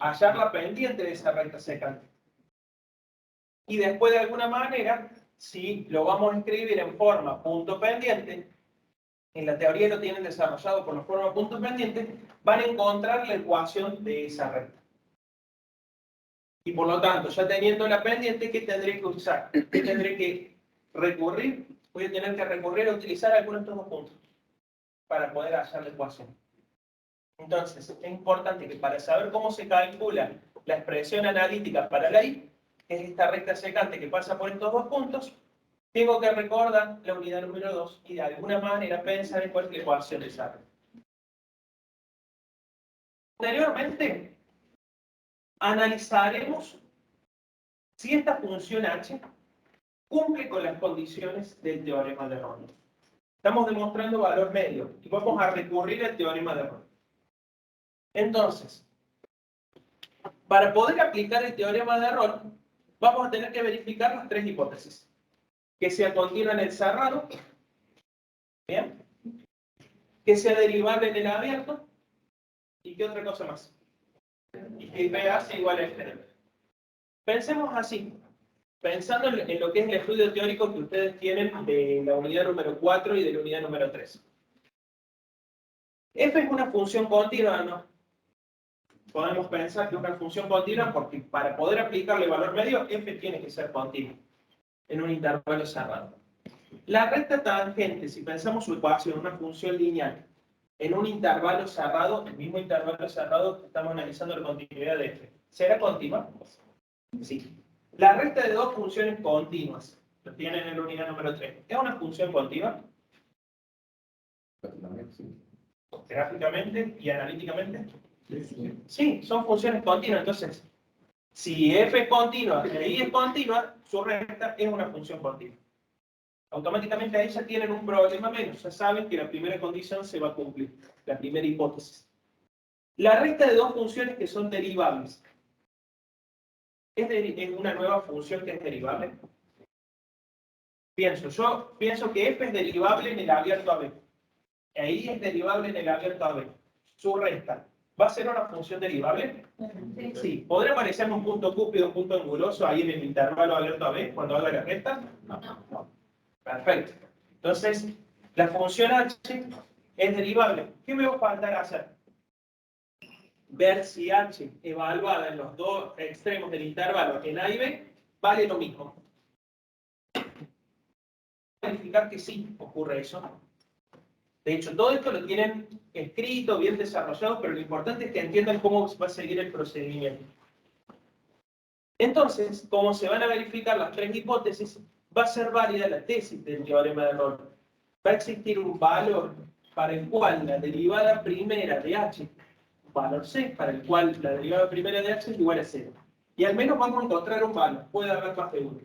Hallar la pendiente de esa recta secante. Y después, de alguna manera, si lo vamos a escribir en forma punto pendiente, en la teoría lo tienen desarrollado por la forma punto pendiente, van a encontrar la ecuación de esa recta. Y por lo tanto, ya teniendo la pendiente, ¿qué tendré que usar? ¿Qué tendré que recurrir? Voy a tener que recurrir a utilizar algunos de estos dos puntos para poder hallar la ecuación. Entonces, es importante que para saber cómo se calcula la expresión analítica para la I, que es esta recta secante que pasa por estos dos puntos, tengo que recordar la unidad número 2 y de alguna manera pensar en cuál es la ecuación de esa recta. Posteriormente, analizaremos si esta función h cumple con las condiciones del teorema de Ronda. Estamos demostrando valor medio y vamos a recurrir al teorema de Ronda. Entonces, para poder aplicar el teorema de Ronda, vamos a tener que verificar las tres hipótesis. Que sea continua en el cerrado, ¿bien? Que sea derivable en el abierto, y qué otra cosa más. Y que PA sea igual a F. Pensemos así, pensando en lo que es el estudio teórico que ustedes tienen de la unidad número 4 y de la unidad número 3. F es una función continua, ¿no? Podemos pensar que es una función continua porque para poder aplicarle valor medio, F tiene que ser continua en un intervalo cerrado. La recta tangente, si pensamos su ecuación, una función lineal, en un intervalo cerrado, el mismo intervalo cerrado que estamos analizando la continuidad de F, ¿será continua? Sí. La recta de dos funciones continuas, lo tienen en la unidad número 3, ¿es una función continua? Gráficamente y analíticamente. Sí, son funciones continuas, entonces, si F es continua y I es continua, su recta es una función continua. Automáticamente ahí ya tienen un problema menos, ya saben que la primera condición se va a cumplir, la primera hipótesis. La recta de dos funciones que son derivables. ¿Es una nueva función que es derivable? Yo pienso que F es derivable en el abierto a B. I es derivable en el abierto a B. Su recta, ¿va a ser una función derivable? Sí. ¿Podría aparecerme un punto cúpido, un punto anguloso ahí en el intervalo abierto a B cuando haga la recta? No. Perfecto. Entonces, la función h es derivable. ¿Qué me va a faltar hacer? Ver si h evaluada en los dos extremos del intervalo en A y B vale lo mismo. Verificar que sí ocurre eso. De hecho, todo esto lo tienen escrito, bien desarrollado, pero lo importante es que entiendan cómo va a seguir el procedimiento. Entonces, como se van a verificar las tres hipótesis, va a ser válida la tesis del teorema de Ronda. Va a existir un valor para el cual la derivada primera de h, un valor c, para el cual la derivada primera de h es igual a 0. Y al menos vamos a encontrar un valor, puede haber más de uno.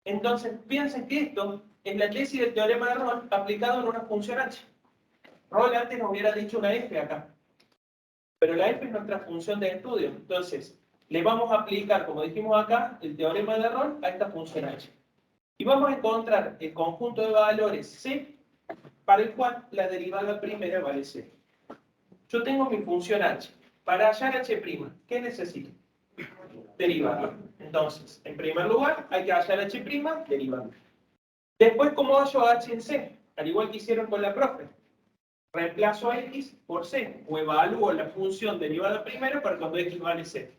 Entonces, piensen que esto es la tesis del teorema de Ronda aplicado en una función h. Roll antes nos hubiera dicho una f acá. Pero la f es nuestra función de estudio. Entonces, le vamos a aplicar, como dijimos acá, el teorema de Roll a esta función h. Y vamos a encontrar el conjunto de valores c para el cual la derivada primera vale 0. Yo tengo mi función h. Para hallar h', ¿qué necesito? Derivarla. Entonces, en primer lugar, hay que hallar h', derivarla. Después, ¿cómo hallo h en c? Al igual que hicieron con la profe. Reemplazo x por c, o evalúo la función derivada primero para cuando x vale 0.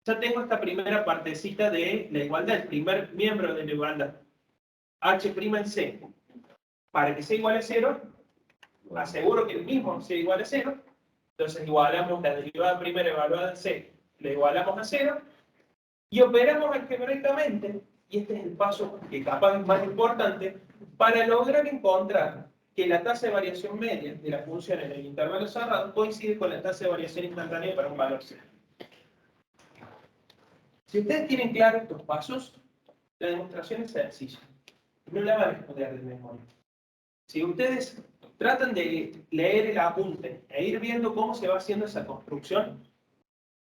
Ya tengo esta primera partecita de la igualdad, el primer miembro de la igualdad. h' en c. Para que c iguale a 0, aseguro que el mismo c iguale a 0. Entonces igualamos la derivada primera evaluada en c, la igualamos a 0. Y operamos algebraicamente, y este es el paso que capaz es más importante, para lograr encontrar que la tasa de variación media de la función en el intervalo cerrado coincide con la tasa de variación instantánea para un valor 0. Si ustedes tienen claro estos pasos, la demostración es sencilla. No la van a estudiar de memoria. Si ustedes tratan de leer el apunte e ir viendo cómo se va haciendo esa construcción,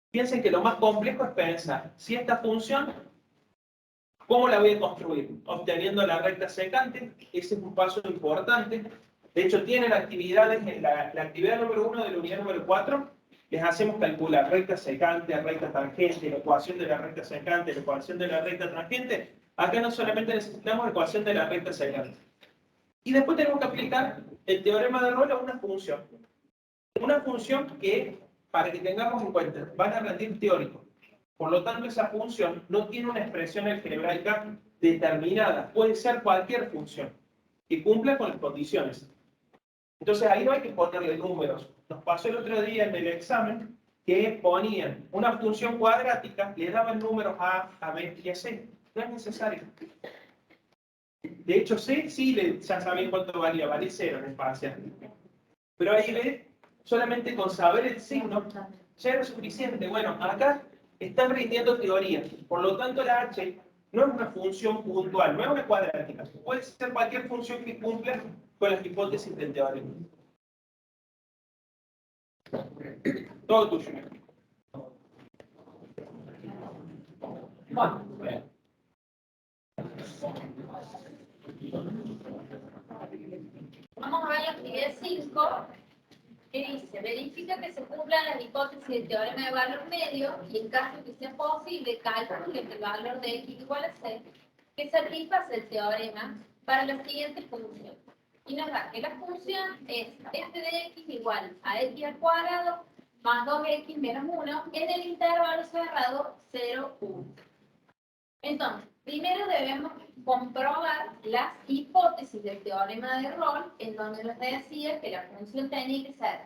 piensen que lo más complejo es pensar si esta función, ¿cómo la voy a construir? Obteniendo la recta secante, ese es un paso importante. De hecho, tienen actividades en la actividad número 1 de la unidad número 4, les hacemos calcular recta secante, recta tangente, la ecuación de la recta secante, la ecuación de la recta tangente. Acá no solamente necesitamos la ecuación de la recta secante. Y después tenemos que aplicar el teorema de Rolle a una función. Una función que, para que tengamos en cuenta, van a rendir teórico. Por lo tanto, esa función no tiene una expresión algebraica determinada. Puede ser cualquier función que cumpla con las condiciones. Entonces, ahí no hay que ponerle números. Nos pasó el otro día en el examen que ponían una función cuadrática, le daban números a b y a c. No es necesario. De hecho, c sí ya saben cuánto valía, vale 0 en espacial. Pero ahí b, solamente con saber el signo, ya era suficiente. Bueno, acá están rindiendo teoría. Por lo tanto, la h no es una función puntual, no es una cuadrática. Puede ser cualquier función que cumpla con las hipótesis del teorema. Todo tuyo. Bueno, Vamos a ver la actividad 5, que dice, verifica que se cumplan las hipótesis del teorema de valor medio y en caso que sea posible, calcule que el valor de x igual a c, que satisface el teorema para la siguiente función. Y nos da que la función es f de x igual a x al cuadrado más 2x menos 1 en el intervalo cerrado 0, 1. Entonces, primero debemos comprobar las hipótesis del teorema de Rolle, en donde nos decía que la función tenía que ser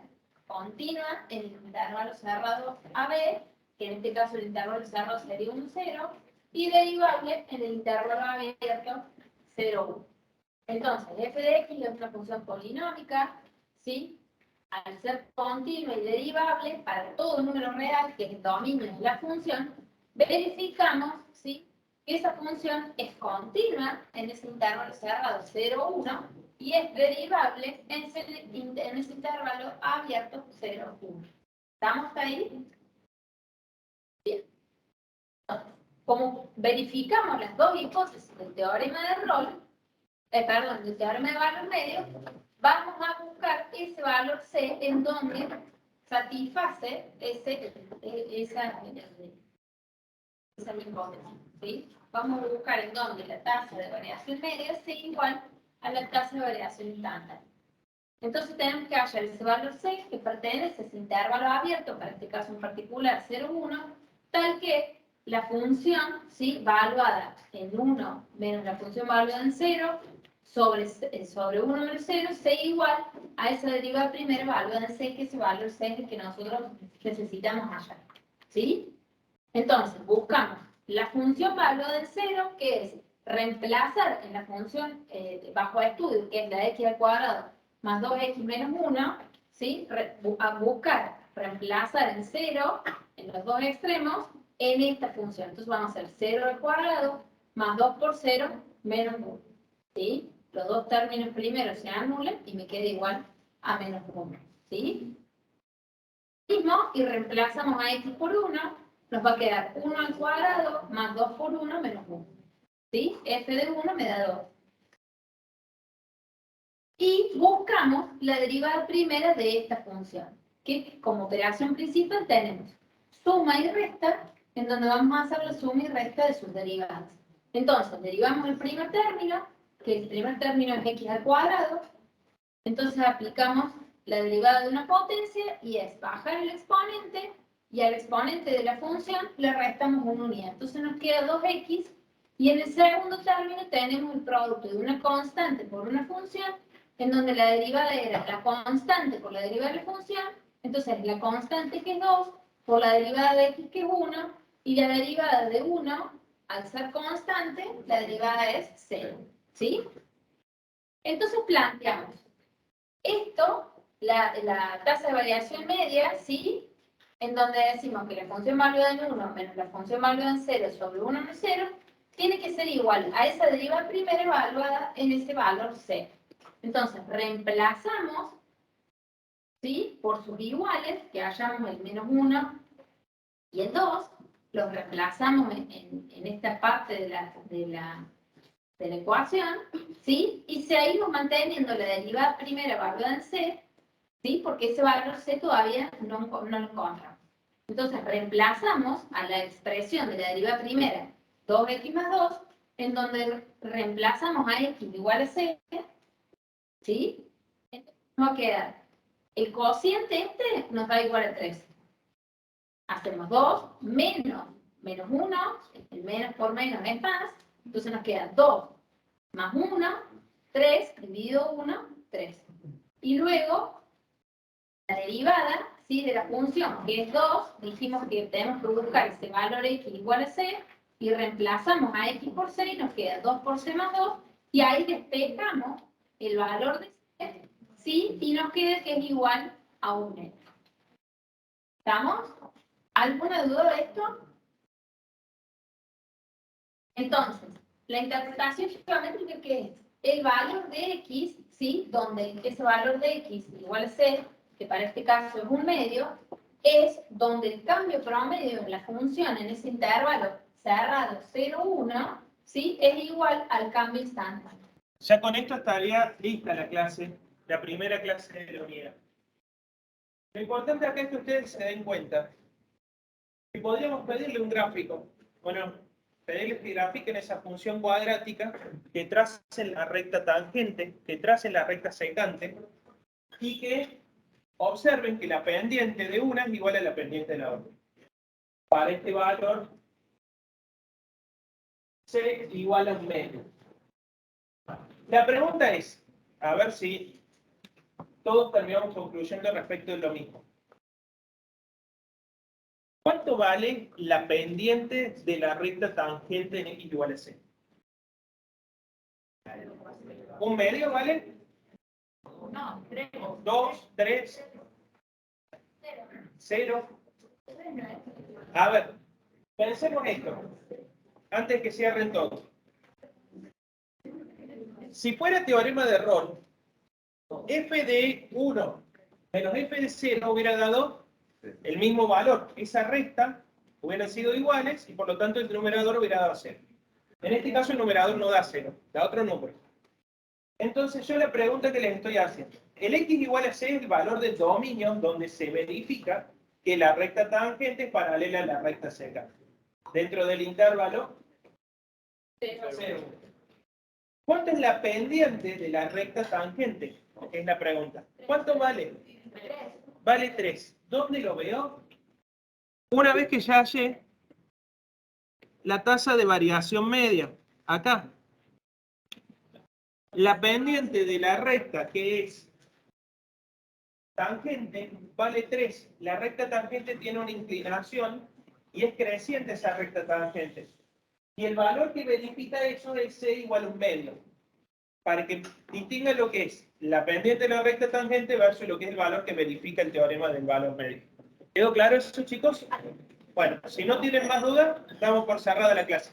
continua en el intervalo cerrado AB, que en este caso el intervalo cerrado sería 1, 0, y derivable en el intervalo abierto 0, 1. Entonces, f de x es una función polinómica, ¿sí? Al ser continua y derivable para todo número real, que es el dominio de la función, verificamos, ¿sí?, que esa función es continua en ese intervalo cerrado 0, 1 y es derivable en ese intervalo abierto 0, 1. ¿Estamos ahí? Bien. Como verificamos las dos hipótesis del teorema de Rolle, del teorema de valor medio, vamos a buscar ese valor C en donde satisface esa hipótesis, ¿sí? Vamos a buscar en donde la tasa de variación media sea igual a la tasa de variación instantánea. Entonces tenemos que hallar ese valor C que pertenece a ese intervalo abierto, para este caso en particular 0, 1, tal que la función, ¿sí?, valuada en 1 menos la función valuada en 0 sobre 1 menos 0 sea igual a esa derivada primera valuada en C, que ese valor C es el que nosotros necesitamos hallar, ¿sí? Entonces buscamos la función valuada en 0, que es reemplazar en la función bajo estudio, que es la x al cuadrado más 2x menos 1, ¿sí?, a buscar reemplazar en 0 en los dos extremos en esta función. Entonces vamos a hacer 0 al cuadrado más 2 por 0 menos 1. ¿Sí? Los dos términos primeros se anulan y me queda igual a menos 1, ¿sí? Mismo, y reemplazamos a x por 1, nos va a quedar 1 al cuadrado más 2 por 1 menos 1, ¿sí? F de 1 me da 2. Y buscamos la derivada primera de esta función, que como operación principal tenemos suma y resta, en donde vamos a hacer la suma y resta de sus derivadas. Entonces, derivamos el primer término, que el primer término es x al cuadrado, entonces aplicamos la derivada de una potencia y es bajar el exponente, y al exponente de la función le restamos una unidad. Entonces nos queda 2x, y en el segundo término tenemos el producto de una constante por una función, en donde la derivada era la constante por la derivada de la función, entonces la constante que es 2 por la derivada de x que es 1, y la derivada de 1, al ser constante, la derivada es 0, ¿sí? Entonces planteamos esto, la tasa de variación media, ¿sí? En donde decimos que la función valuada en 1 menos la función valuada en 0 sobre 1 menos 0, tiene que ser igual a esa derivada primera evaluada en ese valor 0. Entonces, reemplazamos, ¿sí? Por sus iguales, que hallamos el menos 1 y el 2, los reemplazamos en esta parte de la ecuación, ¿sí? Y seguimos manteniendo la derivada primera evaluada en c, ¿sí? Porque ese valor c todavía no lo encontramos. Entonces, reemplazamos a la expresión de la derivada primera 2x más 2, en donde reemplazamos a x igual a c, ¿sí? Entonces nos va a quedar el cociente este nos da igual a 3. Hacemos 2 menos 1, el menos por menos es más, entonces nos queda 2 más 1, 3, dividido 1, 3. Y luego, la derivada, ¿sí? De la función, que es 2, dijimos que tenemos que buscar ese valor x igual a c, y reemplazamos a x por c, y nos queda 2 por c más 2, y ahí despejamos el valor de c, ¿sí? Y nos queda que es igual a 1. ¿Estamos? ¿Alguna duda de esto? Entonces, la interpretación geométrica, ¿qué es? El valor de x, ¿sí? Donde ese valor de x igual a c, que para este caso es 1 medio, es donde el cambio promedio de la función en ese intervalo cerrado 0, 1, ¿sí? Es igual al cambio instantáneo. Ya con esto estaría lista la clase, la primera clase de la unidad. Lo importante acá es que ustedes se den cuenta que podríamos pedirle un gráfico. Bueno, pedirles que grafiquen esa función cuadrática, que tracen la recta tangente, que tracen la recta secante, y que observen que la pendiente de una es igual a la pendiente de la otra. Para este valor, c igual a 1 medio. La pregunta es, a ver si todos terminamos concluyendo respecto de lo mismo. ¿Cuánto vale la pendiente de la recta tangente en x igual a c? ¿1 medio vale? No, 3. 2, 3, 0. A ver, pensemos esto, antes que cierren todo. Si fuera teorema de Rolle, f de 1 menos f de 0 hubiera dado el mismo valor. Esa recta hubieran sido iguales y por lo tanto el numerador hubiera dado 0. En este caso el numerador no da 0, da otro número. Entonces yo la pregunta que les estoy haciendo, el x igual a c es el valor del dominio donde se verifica que la recta tangente es paralela a la recta secante. Dentro del intervalo 0. ¿Cuánto es la pendiente de la recta tangente? Es la pregunta. ¿Cuánto vale? 3. Vale 3. ¿Dónde lo veo? Una vez que ya hallé la tasa de variación media, acá. La pendiente de la recta, que es tangente, vale 3. La recta tangente tiene una inclinación y es creciente esa recta tangente. Y el valor que verifica eso es c igual a 1 medio. Para que distingan lo que es la pendiente de la recta tangente versus lo que es el valor que verifica el teorema del valor medio. ¿Quedó claro eso, chicos? Bueno, si no tienen más dudas, damos por cerrada la clase.